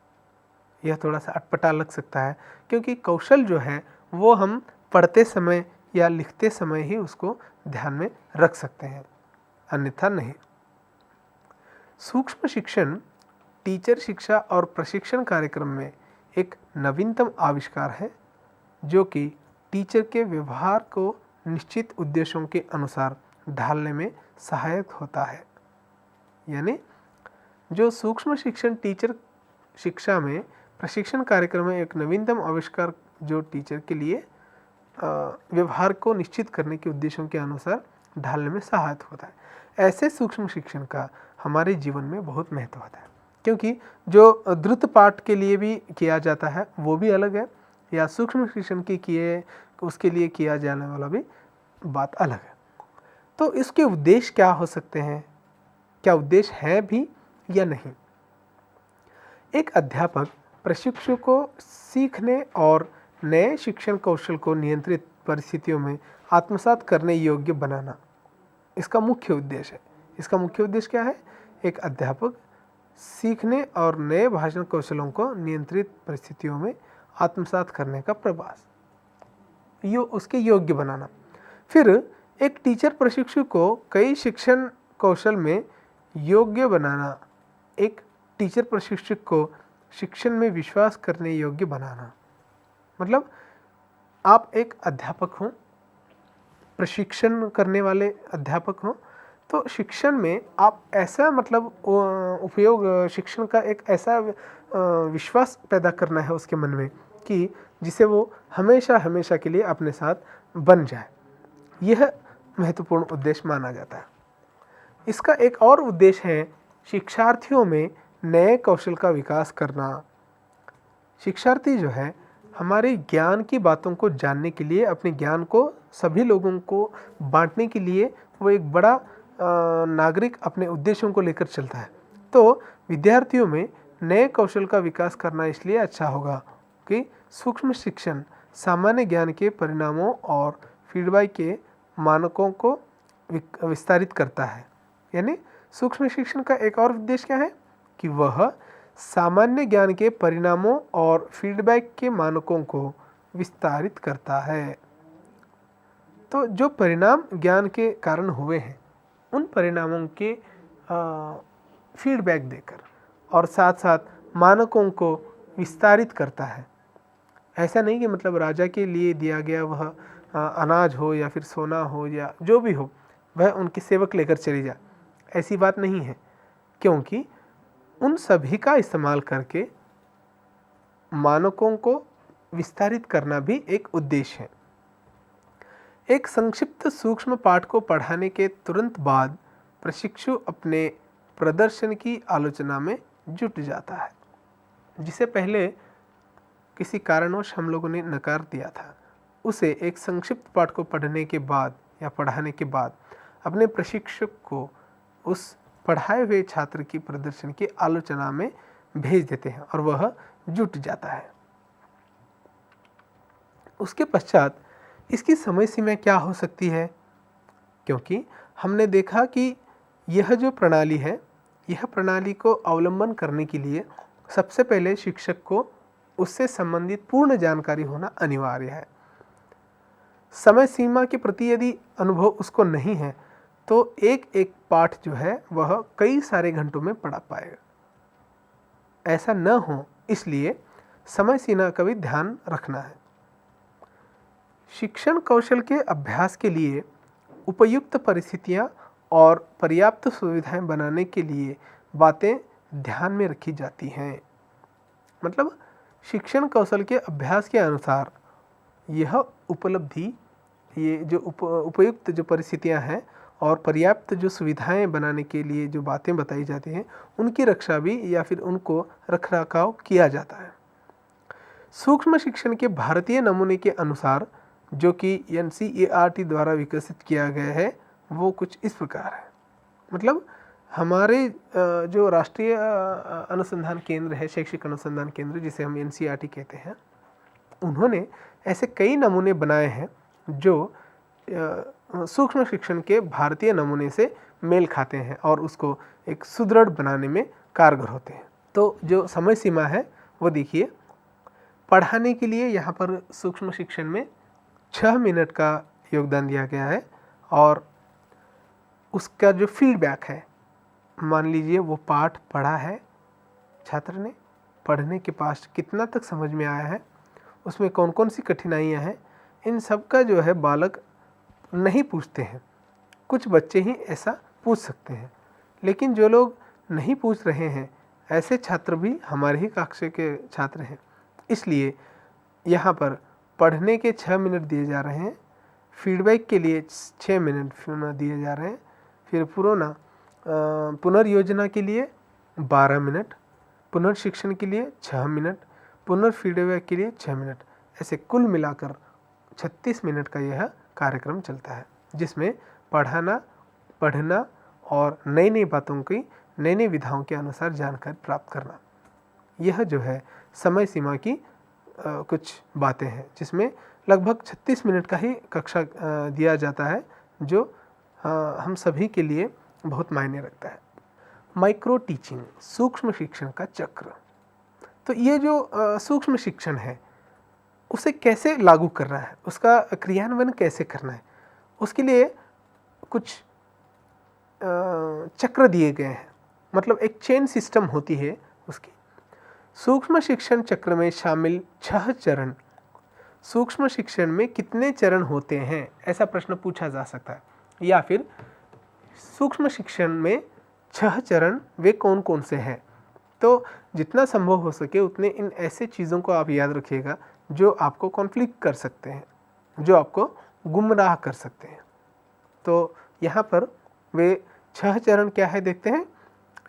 यह थोड़ा सा अटपटा लग सकता है, क्योंकि कौशल जो है वो हम पढ़ते समय या लिखते समय ही उसको ध्यान में रख सकते हैं, अन्यथा नहीं। सूक्ष्म शिक्षण टीचर शिक्षा और प्रशिक्षण कार्यक्रम में एक नवीनतम आविष्कार है, जो कि टीचर के व्यवहार को निश्चित उद्देश्यों के अनुसार ढालने में सहायक होता है। यानी जो सूक्ष्म शिक्षण टीचर शिक्षा में प्रशिक्षण कार्यक्रम में एक नवीनतम आविष्कार, जो टीचर के लिए व्यवहार को निश्चित करने के उद्देश्यों के अनुसार ढालने में सहायक होता है। ऐसे सूक्ष्म शिक्षण का हमारे जीवन में बहुत महत्व होता है। क्योंकि जो द्रुत पाठ के लिए भी किया जाता है वो भी अलग है, या सूक्ष्म शिक्षण के किए उसके लिए किया जाने वाला भी बात अलग है। तो इसके उद्देश्य क्या हो सकते हैं, क्या उद्देश्य है भी या नहीं? एक अध्यापक प्रशिक्षु को सीखने और नए शिक्षण कौशल को नियंत्रित परिस्थितियों में आत्मसात करने योग्य बनाना इसका मुख्य उद्देश्य है। इसका मुख्य उद्देश्य क्या है? एक अध्यापक सीखने और नए भाषण कौशलों को नियंत्रित परिस्थितियों में आत्मसात करने का प्रयास, उसके योग्य बनाना। फिर एक टीचर प्रशिक्षु को कई शिक्षण कौशल में योग्य बनाना, एक टीचर प्रशिक्षक को शिक्षण में विश्वास करने योग्य बनाना। मतलब आप एक अध्यापक हो, प्रशिक्षण करने वाले अध्यापक हो, तो शिक्षण में आप ऐसा मतलब उपयोग, शिक्षण का एक ऐसा विश्वास पैदा करना है उसके मन में कि जिसे वो हमेशा हमेशा के लिए अपने साथ बन जाए। यह महत्वपूर्ण उद्देश्य माना जाता है। इसका एक और उद्देश्य है शिक्षार्थियों में नए कौशल का विकास करना। शिक्षार्थी जो है हमारे ज्ञान की बातों को जानने के लिए, अपने ज्ञान को सभी लोगों को बांटने के लिए वो एक बड़ा नागरिक अपने उद्देश्यों को लेकर चलता है। तो विद्यार्थियों में नए कौशल का विकास करना इसलिए अच्छा होगा कि सूक्ष्म शिक्षण सामान्य ज्ञान के परिणामों और फीडबैक के मानकों को विस्तारित करता है। यानी सूक्ष्म शिक्षण का एक और उद्देश्य क्या है कि वह सामान्य ज्ञान के परिणामों और फीडबैक के मानकों को विस्तारित करता है। तो जो परिणाम ज्ञान के कारण हुए हैं उन परिणामों के फीडबैक देकर और साथ साथ मानकों को विस्तारित करता है। ऐसा नहीं कि मतलब राजा के लिए दिया गया वह अनाज हो या फिर सोना हो या जो भी हो वह उनके सेवक लेकर चले जाए, ऐसी बात नहीं है, क्योंकि उन सभी का इस्तेमाल करके मानकों को विस्तारित करना भी एक उद्देश्य है। एक संक्षिप्त सूक्ष्म पाठ को पढ़ाने के तुरंत बाद प्रशिक्षु अपने प्रदर्शन की आलोचना में जुट जाता है। जिसे पहले किसी कारणवश हम लोगों ने नकार दिया था, उसे एक संक्षिप्त पाठ को पढ़ने के बाद या पढ़ाने के बाद अपने प्रशिक्षक को उस पढ़ाए हुए छात्र की प्रदर्शन की आलोचना में भेज देते हैं और वह जुट जाता है। उसके पश्चात इसकी समय सीमा क्या हो सकती है? क्योंकि हमने देखा कि यह जो प्रणाली है, यह प्रणाली को अवलंबन करने के लिए सबसे पहले शिक्षक को उससे संबंधित पूर्ण जानकारी होना अनिवार्य है। समय सीमा के प्रति यदि अनुभव उसको नहीं है तो एक एक पाठ जो है वह कई सारे घंटों में पढ़ा पाएगा। ऐसा न हो इसलिए समय सीमा का भी ध्यान रखना है। शिक्षण कौशल के अभ्यास के लिए उपयुक्त परिस्थितियां और पर्याप्त सुविधाएं बनाने के लिए बातें ध्यान में रखी जाती हैं। मतलब शिक्षण कौशल के अभ्यास के अनुसार यह उपलब्धि, ये जो उपयुक्त जो परिस्थितियां हैं और पर्याप्त जो सुविधाएं बनाने के लिए जो बातें बताई जाती हैं उनकी रक्षा भी या फिर उनको रखरखाव किया जाता है। सूक्ष्म शिक्षण के भारतीय नमूने के अनुसार जो कि NCERT द्वारा विकसित किया गया है वो कुछ इस प्रकार है। मतलब हमारे जो राष्ट्रीय अनुसंधान केंद्र है, शैक्षिक अनुसंधान केंद्र जिसे हम NCERT कहते हैं, उन्होंने ऐसे कई नमूने बनाए हैं जो सूक्ष्म शिक्षण के भारतीय नमूने से मेल खाते हैं और उसको एक सुदृढ़ बनाने में कारगर होते हैं। तो जो समय सीमा है वो देखिए, पढ़ाने के लिए यहाँ पर सूक्ष्म शिक्षण में 6 मिनट का योगदान दिया गया है और उसका जो फीडबैक है, मान लीजिए वो पाठ पढ़ा है, छात्र ने पढ़ने के पास कितना तक समझ में आया है, उसमें कौन कौन सी कठिनाइयाँ हैं, इन सब का जो है बालक नहीं पूछते हैं। कुछ बच्चे ही ऐसा पूछ सकते हैं, लेकिन जो लोग नहीं पूछ रहे हैं ऐसे छात्र भी हमारे ही कक्षा के छात्र हैं। इसलिए यहाँ पर पढ़ने के 6 मिनट दिए जा रहे हैं, फीडबैक के लिए 6 मिनट दिए जा रहे हैं, फिर पुनर्योजना के लिए 12 मिनट पुनर्शिक्षण के लिए 6 मिनट, पुनर्फीडबैक के लिए 6 मिनट, ऐसे कुल मिलाकर 36 मिनट का यह कार्यक्रम चलता है, जिसमें पढ़ना और नई नई बातों की नई नई विधाओं के अनुसार जानकारी प्राप्त करना, यह जो है समय सीमा की कुछ बातें हैं, जिसमें लगभग 36 मिनट का ही कक्षा दिया जाता है, जो हम सभी के लिए बहुत मायने रखता है। माइक्रो टीचिंग, सूक्ष्म शिक्षण का चक्र। तो ये जो सूक्ष्म शिक्षण है उसे कैसे लागू करना है, उसका क्रियान्वयन कैसे करना है, उसके लिए कुछ चक्र दिए गए हैं, मतलब एक चेन सिस्टम होती है उसकी। सूक्ष्म शिक्षण चक्र में शामिल 6 चरण। सूक्ष्म शिक्षण में कितने चरण होते हैं, ऐसा प्रश्न पूछा जा सकता है, या फिर सूक्ष्म शिक्षण में 6 चरण वे कौन कौन से हैं। तो जितना संभव हो सके उतने इन ऐसे चीज़ों को आप याद रखिएगा जो आपको कॉन्फ्लिक्ट कर सकते हैं, जो आपको गुमराह कर सकते हैं। तो यहाँ पर वे 6 चरण क्या है देखते हैं।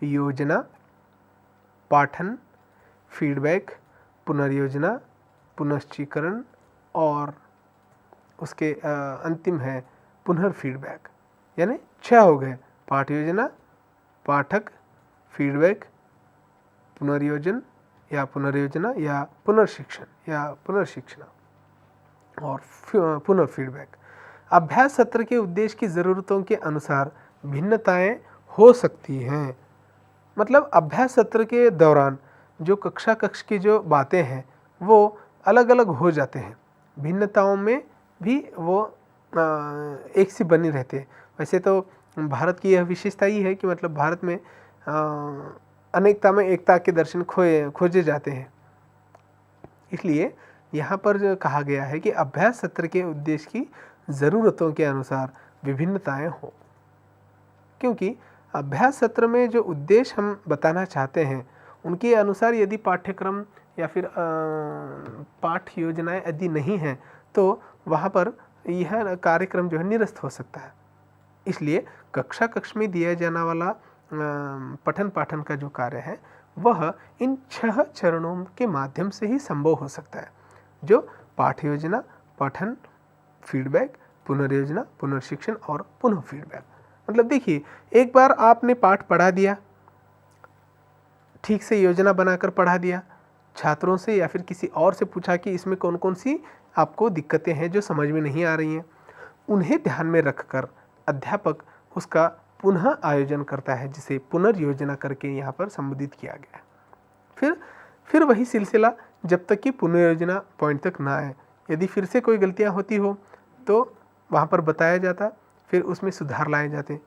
योजना, पाठन, फीडबैक, पुनर्योजना, पुनश्चीकरण और उसके अंतिम है पुनर्फीडबैक। यानी 6 हो गए, पाठ योजना, पाठक, फीडबैक, पुनर्योजना या पुनर्शिक्षण या पुनर्शिक्षण और पुनर्फीडबैक। अभ्यास सत्र के उद्देश्य की ज़रूरतों के अनुसार भिन्नताएं हो सकती हैं। मतलब अभ्यास सत्र के दौरान जो कक्ष की जो बातें हैं वो अलग अलग हो जाते हैं, भिन्नताओं में भी वो एक सी बनी रहते हैं। वैसे तो भारत की यह विशेषता ही है कि मतलब भारत में अनेकता में एकता के दर्शन खोजे जाते हैं। इसलिए यहाँ पर जो कहा गया है कि अभ्यास सत्र के उद्देश्य की ज़रूरतों के अनुसार विभिन्नताएं हो, क्योंकि अभ्यास सत्र में जो उद्देश्य हम बताना चाहते हैं उनके अनुसार यदि पाठ्यक्रम या फिर पाठ योजनाएं यदि नहीं हैं तो वहाँ पर यह कार्यक्रम जो है निरस्त हो सकता है। इसलिए कक्ष में दिया जाने वाला पठन पाठन का जो कार्य है वह इन 6 चरणों के माध्यम से ही संभव हो सकता है, जो पाठ योजना, पठन, फीडबैक, पुनर्योजना, पुनर्शिक्षण और पुनः फीडबैक। मतलब देखिए, एक बार आपने पाठ पढ़ा दिया, ठीक से योजना बनाकर पढ़ा दिया, छात्रों से या फिर किसी और से पूछा कि इसमें कौन कौन सी आपको दिक्कतें हैं जो समझ में नहीं आ रही हैं, उन्हें ध्यान में रखकर अध्यापक उसका पुनः आयोजन करता है, जिसे पुनर्योजना करके यहाँ पर संबोधित किया गया है। फिर वही सिलसिला जब तक कि पुनर्योजना पॉइंट तक ना आए। यदि फिर से कोई गलतियाँ होती हो तो वहाँ पर बताया जाता, फिर उसमें सुधार लाए जाते,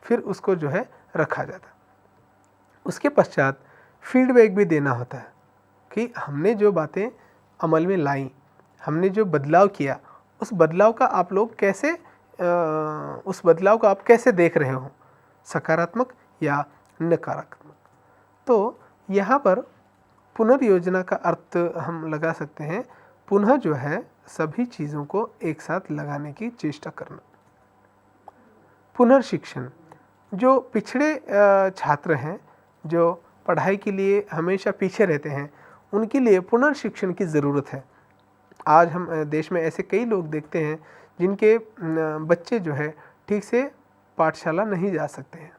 फिर उसको जो है रखा जाता। उसके पश्चात फीडबैक भी देना होता है कि हमने जो बातें अमल में लाई, हमने जो बदलाव किया, उस बदलाव का आप लोग कैसे उस बदलाव को आप कैसे देख रहे हो, सकारात्मक या नकारात्मक। तो यहाँ पर पुनर्योजना का अर्थ हम लगा सकते हैं पुनः जो है सभी चीज़ों को एक साथ लगाने की चेष्टा करना। पुनर्शिक्षण, जो पिछड़े छात्र हैं जो पढ़ाई के लिए हमेशा पीछे रहते हैं, उनके लिए पुनर्शिक्षण की ज़रूरत है। आज हम देश में ऐसे कई लोग देखते हैं जिनके बच्चे जो है ठीक से पाठशाला नहीं जा सकते हैं,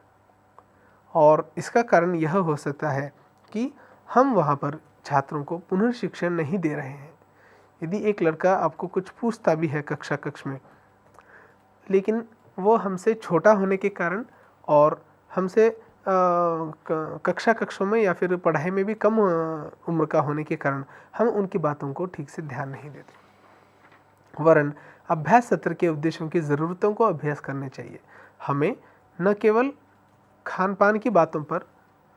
और इसका कारण यह हो सकता है कि हम वहाँ पर छात्रों को पुनर्शिक्षण नहीं दे रहे हैं। यदि एक लड़का आपको कुछ पूछता भी है कक्ष में, लेकिन वो हमसे छोटा होने के कारण और हमसे कक्षों में या फिर पढ़ाई में भी कम उम्र का होने के कारण हम उनकी बातों को ठीक से ध्यान नहीं देते। वरन अभ्यास सत्र के उद्देश्यों की ज़रूरतों को अभ्यास करने चाहिए। हमें न केवल खान पान की बातों पर,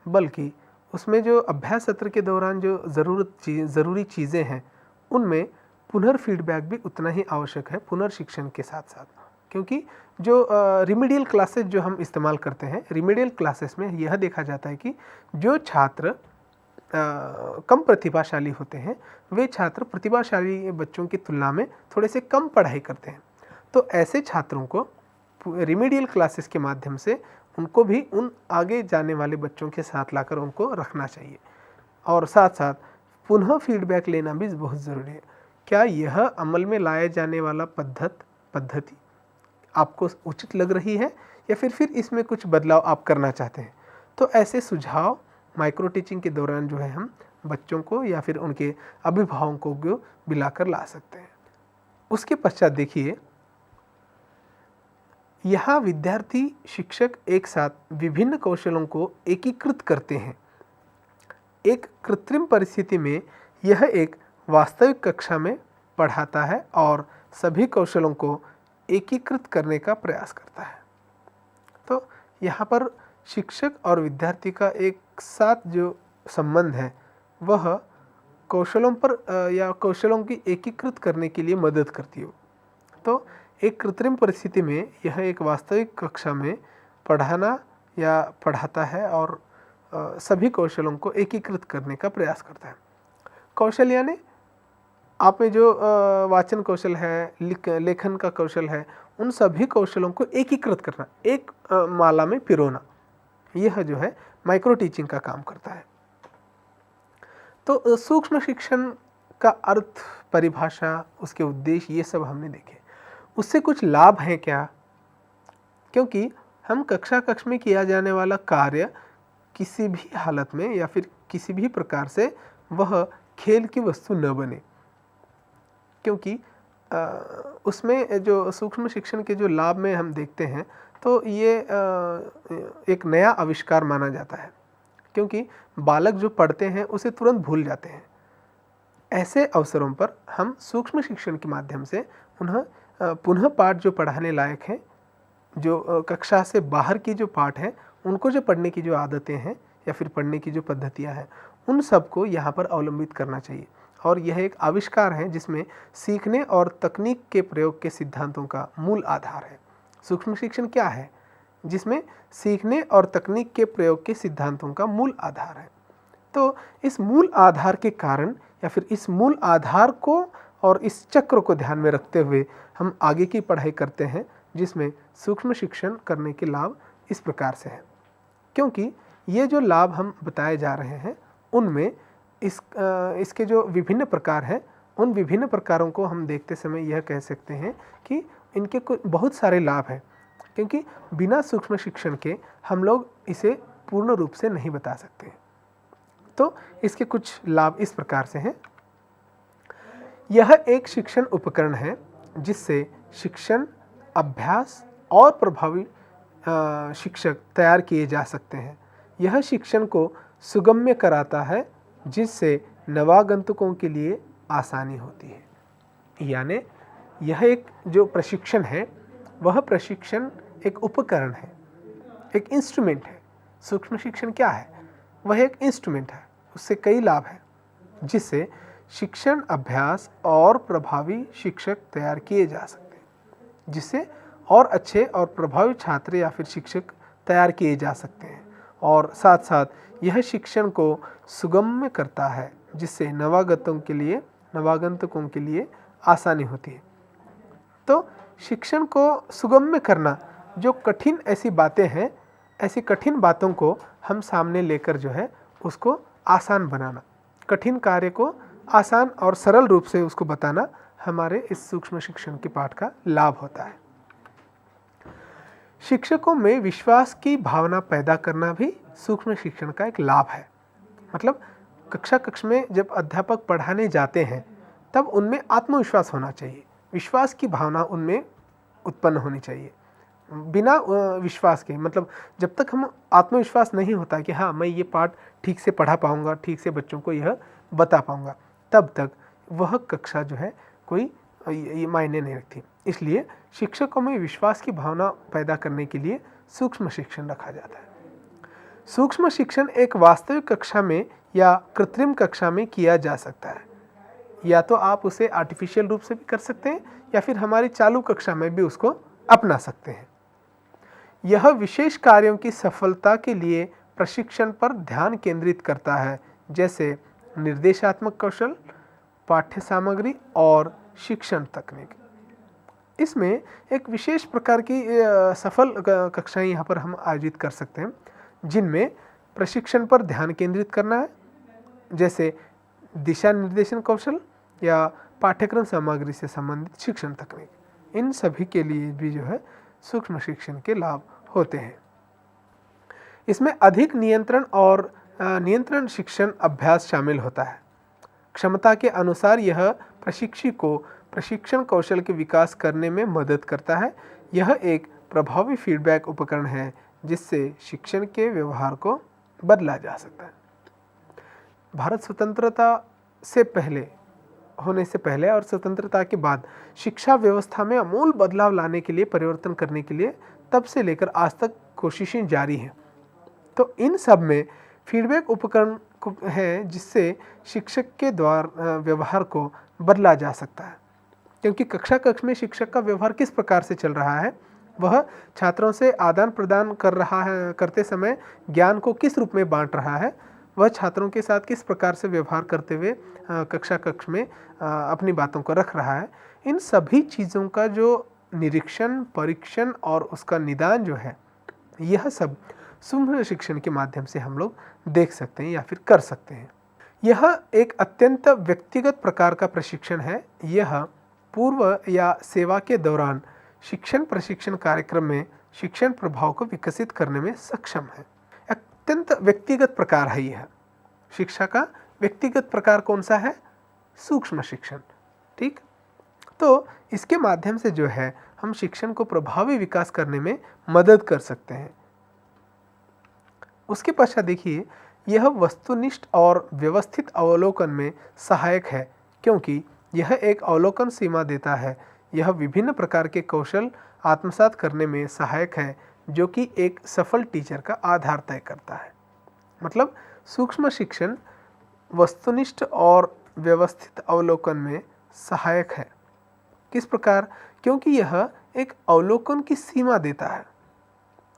बल्कि उसमें जो अभ्यास सत्र के दौरान जो ज़रूरी चीज़ें हैं उनमें पुनर्फीडबैक भी उतना ही आवश्यक है पुनर्शिक्षण के साथ साथ। क्योंकि जो रिमीडियल क्लासेस जो हम इस्तेमाल करते हैं, रिमीडियल क्लासेस में यह देखा जाता है कि जो छात्र कम प्रतिभाशाली होते हैं वे छात्र प्रतिभाशाली बच्चों की तुलना में थोड़े से कम पढ़ाई करते हैं। तो ऐसे छात्रों को रिमीडियल क्लासेस के माध्यम से उनको भी उन आगे जाने वाले बच्चों के साथ लाकर उनको रखना चाहिए। और साथ साथ पुनः फीडबैक लेना भी बहुत ज़रूरी है। क्या यह अमल में लाया जाने वाला पद्धति आपको उचित लग रही है, या फिर इसमें कुछ बदलाव आप करना चाहते हैं? तो ऐसे सुझाव माइक्रो टीचिंग के दौरान जो है हम बच्चों को या फिर उनके अभिभावकों को बुलाकर ला सकते हैं। उसके पश्चात देखिए, यहाँ विद्यार्थी शिक्षक एक साथ विभिन्न कौशलों को एकीकृत करते हैं। एक कृत्रिम परिस्थिति में यह एक वास्तविक कक्षा में पढ़ाता है और सभी कौशलों को एकीकृत करने का प्रयास करता है। तो यहाँ पर शिक्षक और विद्यार्थी का एक साथ जो संबंध है वह कौशलों पर या कौशलों की एकीकृत करने के लिए मदद करती हो। तो एक कृत्रिम परिस्थिति में यह एक वास्तविक कक्षा में पढ़ाना या पढ़ाता है और सभी कौशलों को एकीकृत करने का प्रयास करता है। कौशल यानी आप में जो वाचन कौशल है, लेखन का कौशल है, उन सभी कौशलों को एकीकृत करना, एक माला में पिरोना, यह जो है माइक्रो टीचिंग का काम करता है। तो सूक्ष्म शिक्षण का अर्थ, परिभाषा, उसके उद्देश्य, ये सब हमने देखे। उससे कुछ लाभ हैं क्या? क्योंकि हम कक्षा में किया जाने वाला कार्य किसी भी हालत में या फिर किसी भी प्रकार से वह खेल की वस्तु न बने, क्योंकि उसमें जो सूक्ष्म शिक्षण के जो लाभ में हम देखते हैं तो ये एक नया आविष्कार माना जाता है, क्योंकि बालक जो पढ़ते हैं उसे तुरंत भूल जाते हैं। ऐसे अवसरों पर हम सूक्ष्म शिक्षण के माध्यम से उन्हें पुनः पाठ जो पढ़ाने लायक हैं, जो कक्षा से बाहर की जो पाठ हैं, उनको जो पढ़ने की जो आदतें हैं या फिर पढ़ने की जो पद्धतियां हैं, उन सबको यहाँ पर अवलंबित करना चाहिए। और यह एक आविष्कार है जिसमें सीखने और तकनीक के प्रयोग के सिद्धांतों का मूल आधार है। सूक्ष्म शिक्षण क्या है? जिसमें सीखने और तकनीक के प्रयोग के सिद्धांतों का मूल आधार है। तो इस मूल आधार के कारण या फिर इस मूल आधार को और इस चक्र को ध्यान में रखते हुए हम आगे की पढ़ाई करते हैं, जिसमें सूक्ष्म शिक्षण करने के लाभ इस प्रकार से हैं। क्योंकि ये जो लाभ हम बताए जा रहे हैं उनमें इसके जो विभिन्न प्रकार हैं, उन विभिन्न प्रकारों को हम देखते समय यह कह सकते हैं कि इनके कुछ बहुत सारे लाभ हैं, क्योंकि बिना सूक्ष्म शिक्षण के हम लोग इसे पूर्ण रूप से नहीं बता सकते। तो इसके कुछ लाभ इस प्रकार से हैं। यह एक शिक्षण उपकरण है जिससे शिक्षण, अभ्यास और प्रभावी शिक्षक तैयार किए जा सकते हैं। यह शिक्षण को सुगम्य कराता है, जिससे नवागंतुकों के लिए आसानी होती है। यानी यह एक जो प्रशिक्षण है, वह प्रशिक्षण एक उपकरण है, एक इंस्ट्रूमेंट है। सूक्ष्म शिक्षण क्या है? वह एक इंस्ट्रूमेंट है, उससे कई लाभ हैं, जिससे शिक्षण, अभ्यास और प्रभावी शिक्षक तैयार किए जा सकते हैं, जिससे और अच्छे और प्रभावी छात्र या फिर शिक्षक तैयार किए जा सकते हैं। और साथ साथ यह शिक्षण को सुगम्य करता है, जिससे नवागंतुकों के लिए आसानी होती है। तो शिक्षण को सुगम्य करना, जो कठिन ऐसी बातें हैं, ऐसी कठिन बातों को हम सामने लेकर जो है उसको आसान बनाना, कठिन कार्य को आसान और सरल रूप से उसको बताना, हमारे इस सूक्ष्म शिक्षण के पाठ का लाभ होता है। शिक्षकों में विश्वास की भावना पैदा करना भी सूक्ष्म शिक्षण का एक लाभ है। मतलब कक्षा में जब अध्यापक पढ़ाने जाते हैं तब उनमें आत्मविश्वास होना चाहिए, विश्वास की भावना उनमें उत्पन्न होनी चाहिए। बिना विश्वास के, मतलब जब तक हम आत्मविश्वास नहीं होता कि हाँ मैं ये पाठ ठीक से पढ़ा पाऊँगा, ठीक से बच्चों को यह बता पाऊँगा, तब तक वह कक्षा जो है कोई ये मायने नहीं रखती। इसलिए शिक्षकों में विश्वास की भावना पैदा करने के लिए सूक्ष्म शिक्षण रखा जाता है। सूक्ष्म शिक्षण एक वास्तविक कक्षा में या कृत्रिम कक्षा में किया जा सकता है। या तो आप उसे आर्टिफिशियल रूप से भी कर सकते हैं या फिर हमारी चालू कक्षा में भी उसको अपना सकते हैं। यह विशेष कार्यों की सफलता के लिए प्रशिक्षण पर ध्यान केंद्रित करता है, जैसे निर्देशात्मक कौशल, पाठ्य सामग्री और शिक्षण तकनीक। इसमें एक विशेष प्रकार की सफल कक्षाएं यहाँ पर हम आयोजित कर सकते हैं, जिनमें प्रशिक्षण पर ध्यान केंद्रित करना है, जैसे दिशा निर्देशन कौशल या पाठ्यक्रम सामग्री से संबंधित शिक्षण तकनीक। इन सभी के लिए भी जो है सूक्ष्म शिक्षण के लाभ होते हैं। इसमें अधिक नियंत्रण और नियंत्रण शिक्षण अभ्यास शामिल होता है। क्षमता के अनुसार यह प्रशिक्षु को प्रशिक्षण कौशल के विकास करने में मदद करता है। यह एक प्रभावी फीडबैक उपकरण है जिससे शिक्षण के व्यवहार को बदला जा सकता है। भारत स्वतंत्रता से पहले होने से पहले और स्वतंत्रता के बाद शिक्षा व्यवस्था में आमूल बदलाव लाने के लिए, परिवर्तन करने के लिए तब से लेकर आज तक कोशिशें जारी हैं। तो इन सब में फीडबैक उपकरण है जिससे शिक्षक के द्वारा व्यवहार को बदला जा सकता है, क्योंकि कक्ष में शिक्षक का व्यवहार किस प्रकार से चल रहा है, वह छात्रों से आदान प्रदान कर रहा है, करते समय ज्ञान को किस रूप में बांट रहा है, वह छात्रों के साथ किस प्रकार से व्यवहार करते हुए कक्ष में अपनी बातों को रख रहा है, इन सभी चीज़ों का जो निरीक्षण, परीक्षण और उसका निदान जो है, यह सब सूक्ष्म शिक्षण के माध्यम से हम लोग देख सकते हैं या फिर कर सकते हैं। यह एक अत्यंत व्यक्तिगत प्रकार का प्रशिक्षण है। यह पूर्व या सेवा के दौरान शिक्षण प्रशिक्षण कार्यक्रम में शिक्षण प्रभाव को विकसित करने में सक्षम है। अत्यंत व्यक्तिगत प्रकार है यह। शिक्षा का व्यक्तिगत प्रकार कौन सा है? सूक्ष्म शिक्षण। ठीक, तो इसके माध्यम से जो है हम शिक्षण को प्रभावी विकास करने में मदद कर सकते हैं। उसके पश्चात देखिए, यह वस्तुनिष्ठ और व्यवस्थित अवलोकन में सहायक है, क्योंकि यह एक अवलोकन सीमा देता है। यह विभिन्न प्रकार के कौशल आत्मसात करने में सहायक है, जो कि एक सफल टीचर का आधार तय करता है। मतलब सूक्ष्म शिक्षण वस्तुनिष्ठ और व्यवस्थित अवलोकन में सहायक है। किस प्रकार? क्योंकि यह एक अवलोकन की सीमा देता है।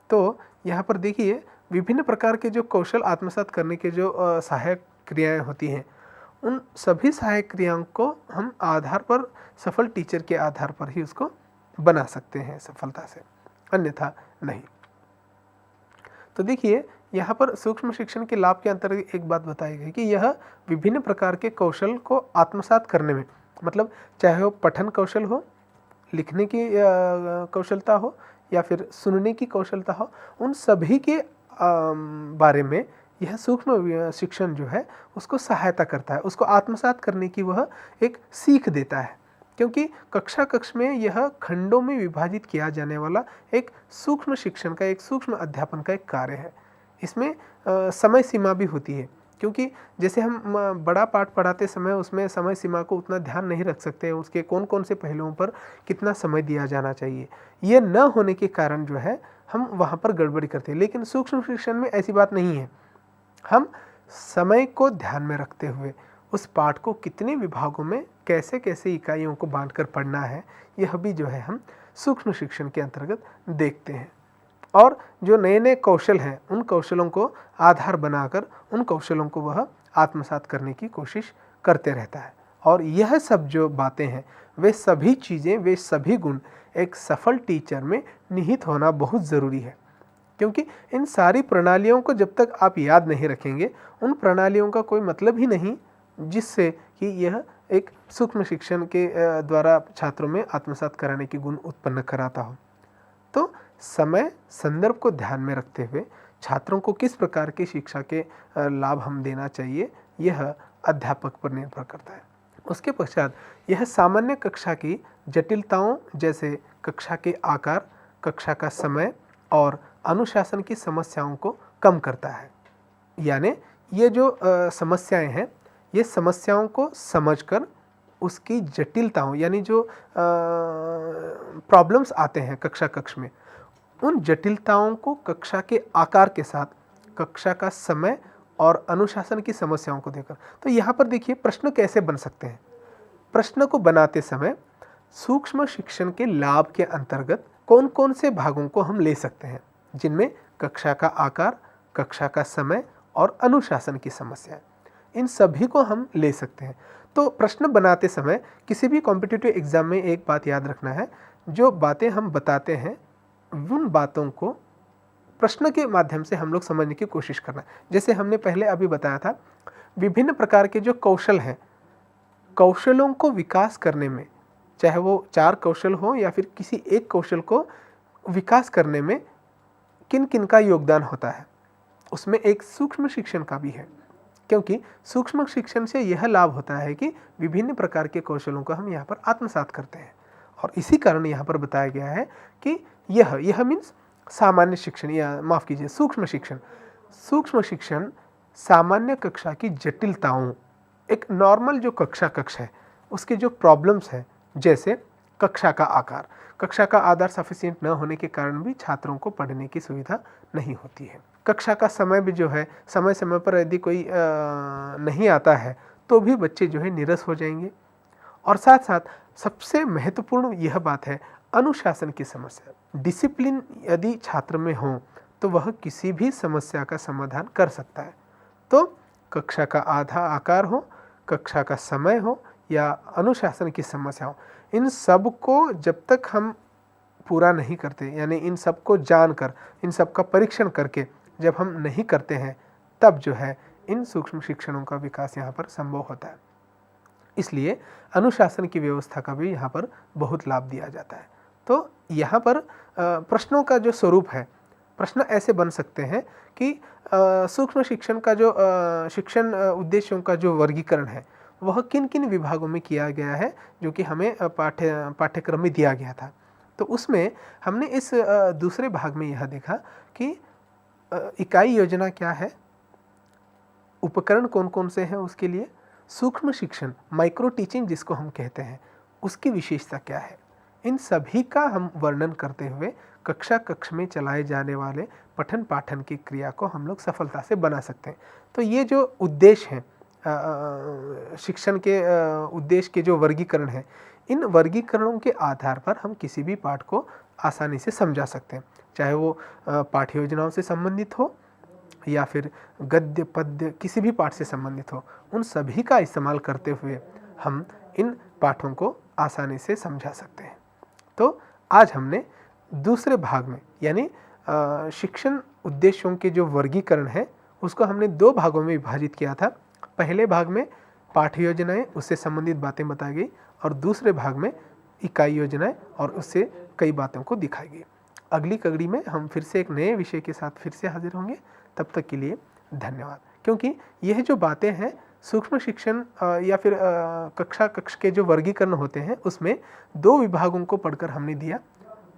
तो यहाँ पर देखिए, विभिन्न प्रकार के जो कौशल आत्मसात करने के जो सहायक क्रियाएं होती हैं, उन सभी सहायक क्रियाओं को हम आधार पर, सफल टीचर के आधार पर ही उसको बना सकते हैं सफलता से, अन्यथा नहीं। तो देखिए, यहाँ पर सूक्ष्म शिक्षण के लाभ के अंतर्गत एक बात बताई गई कि यह विभिन्न प्रकार के कौशल को आत्मसात करने में, मतलब चाहे वो पठन कौशल हो, लिखने की कौशलता हो या फिर सुनने की कौशलता हो, उन सभी के बारे में यह सूक्ष्म शिक्षण जो है उसको सहायता करता है, उसको आत्मसात करने की वह एक सीख देता है। क्योंकि कक्ष में यह खंडों में विभाजित किया जाने वाला एक सूक्ष्म शिक्षण का, एक सूक्ष्म अध्यापन का एक कार्य है। इसमें समय सीमा भी होती है, क्योंकि जैसे हम बड़ा पाठ पढ़ाते समय उसमें समय सीमा को उतना ध्यान नहीं रख सकते हैं, उसके कौन कौन से पहलुओं पर कितना समय दिया जाना चाहिए, ये न होने के कारण जो है हम वहाँ पर गड़बड़ी करते हैं। लेकिन सूक्ष्म शिक्षण में ऐसी बात नहीं है। हम समय को ध्यान में रखते हुए उस पाठ को कितने विभागों में कैसे कैसे इकाइयों को बांटकर पढ़ना है, यह भी जो है हम सूक्ष्म शिक्षण के अंतर्गत देखते हैं। और जो नए नए कौशल हैं, उन कौशलों को आधार बनाकर उन कौशलों को वह आत्मसात करने की कोशिश करते रहता है। और यह सब जो बातें हैं, वे सभी चीज़ें, वे सभी गुण एक सफल टीचर में निहित होना बहुत ज़रूरी है। क्योंकि इन सारी प्रणालियों को जब तक आप याद नहीं रखेंगे, उन प्रणालियों का कोई मतलब ही नहीं जिससे कि यह एक सूक्ष्म शिक्षण के द्वारा छात्रों में आत्मसात कराने की गुण उत्पन्न कराता हो। तो समय संदर्भ को ध्यान में रखते हुए छात्रों को किस प्रकार की शिक्षा के लाभ हम देना चाहिए, यह अध्यापक पर निर्भर करता है। उसके पश्चात यह सामान्य कक्षा की जटिलताओं, जैसे कक्षा के आकार, कक्षा का समय और अनुशासन की समस्याओं को कम करता है। यानी ये जो समस्याएं हैं, ये समस्याओं को समझकर उसकी जटिलताओं, यानी जो प्रॉब्लम्स आते हैं कक्ष में, उन जटिलताओं को कक्षा के आकार के साथ, कक्षा का समय और अनुशासन की समस्याओं को देकर। तो यहाँ पर देखिए, प्रश्न कैसे बन सकते हैं। प्रश्न को बनाते समय सूक्ष्म शिक्षण के लाभ के अंतर्गत कौन कौन से भागों को हम ले सकते हैं, जिनमें कक्षा का आकार, कक्षा का समय और अनुशासन की समस्या, इन सभी को हम ले सकते हैं। तो प्रश्न बनाते समय किसी भी कॉम्पिटिटिव एग्ज़ाम में एक बात याद रखना है, जो बातें हम बताते हैं उन बातों को प्रश्न के माध्यम से हम लोग समझने की कोशिश करना है। जैसे हमने पहले अभी बताया था, विभिन्न प्रकार के जो कौशल हैं, कौशलों को विकास करने में, चाहे वो 4 कौशल हो या फिर किसी एक कौशल को विकास करने में किन किन का योगदान होता है, उसमें एक सूक्ष्म शिक्षण का भी है। क्योंकि सूक्ष्म शिक्षण से यह लाभ होता है कि विभिन्न प्रकार के कौशलों को हम यहाँ पर आत्मसात करते हैं, और इसी कारण यहाँ पर बताया गया है कि यह मीन्स सामान्य शिक्षण, या माफ़ कीजिए सूक्ष्म शिक्षण। सूक्ष्म शिक्षण सामान्य कक्षा की जटिलताओं, एक नॉर्मल जो कक्ष है उसके जो प्रॉब्लम्स हैं, जैसे कक्षा का आधार सफिशिएंट न होने के कारण भी छात्रों को पढ़ने की सुविधा नहीं होती है। कक्षा का समय भी जो है, समय समय पर यदि कोई नहीं आता है तो भी बच्चे जो है नीरस हो जाएंगे। और साथ साथ सबसे महत्वपूर्ण यह बात है, अनुशासन की समस्या। डिसिप्लिन यदि छात्र में हो तो वह किसी भी समस्या का समाधान कर सकता है। तो कक्षा का आधा आकार हो, कक्षा का समय हो या अनुशासन की समस्या हो, इन सब को जब तक हम पूरा नहीं करते, यानी इन सब को जानकर, इन सब का परीक्षण करके जब हम नहीं करते हैं, तब जो है इन सूक्ष्म शिक्षणों का विकास यहाँ पर संभव होता है। इसलिए अनुशासन की व्यवस्था का भी यहाँ पर बहुत लाभ दिया जाता है। तो यहाँ पर प्रश्नों का जो स्वरूप है, प्रश्न ऐसे बन सकते हैं कि सूक्ष्म शिक्षण का जो शिक्षण उद्देश्यों का जो वर्गीकरण है वह किन किन विभागों में किया गया है, जो कि हमें पाठ्यक्रम में दिया गया था। तो उसमें हमने इस दूसरे भाग में यह देखा कि इकाई योजना क्या है, उपकरण कौन कौन से हैं उसके लिए, सूक्ष्म शिक्षण माइक्रो टीचिंग जिसको हम कहते हैं, उसकी विशेषता क्या है, इन सभी का हम वर्णन करते हुए कक्ष में चलाए जाने वाले पठन पाठन की क्रिया को हम लोग सफलता से बना सकते हैं। तो ये जो उद्देश्य हैं, शिक्षण के उद्देश्य के जो वर्गीकरण है, इन वर्गीकरणों के आधार पर हम किसी भी पाठ को आसानी से समझा सकते हैं, चाहे वो पाठ्य योजनाओं से संबंधित हो या फिर गद्य पद्य किसी भी पाठ से संबंधित हो। उन सभी का इस्तेमाल करते हुए हम इन पाठों को आसानी से समझा सकते हैं। तो आज हमने दूसरे भाग में, यानी शिक्षण उद्देश्यों के जो वर्गीकरण है उसको हमने 2 भागों में विभाजित किया था। पहले भाग में पाठ्य योजनाएं, उससे संबंधित बातें बताई गई, और दूसरे भाग में इकाई योजनाएं और उससे कई बातों को दिखाई गई। अगली कड़ी में हम फिर से एक नए विषय के साथ फिर से हाजिर होंगे। तब तक के लिए धन्यवाद। क्योंकि यह जो बातें हैं, सूक्ष्म शिक्षण या फिर कक्ष के जो वर्गीकरण होते हैं उसमें 2 विभागों को पढ़कर हमने दिया।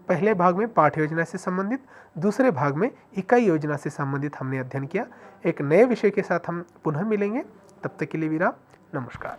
पहले भाग में पाठ्य योजना से संबंधित, दूसरे भाग में इकाई योजना से संबंधित हमने अध्ययन किया। एक नए विषय के साथ हम पुनः मिलेंगे। तब तक के लिए विराम। नमस्कार।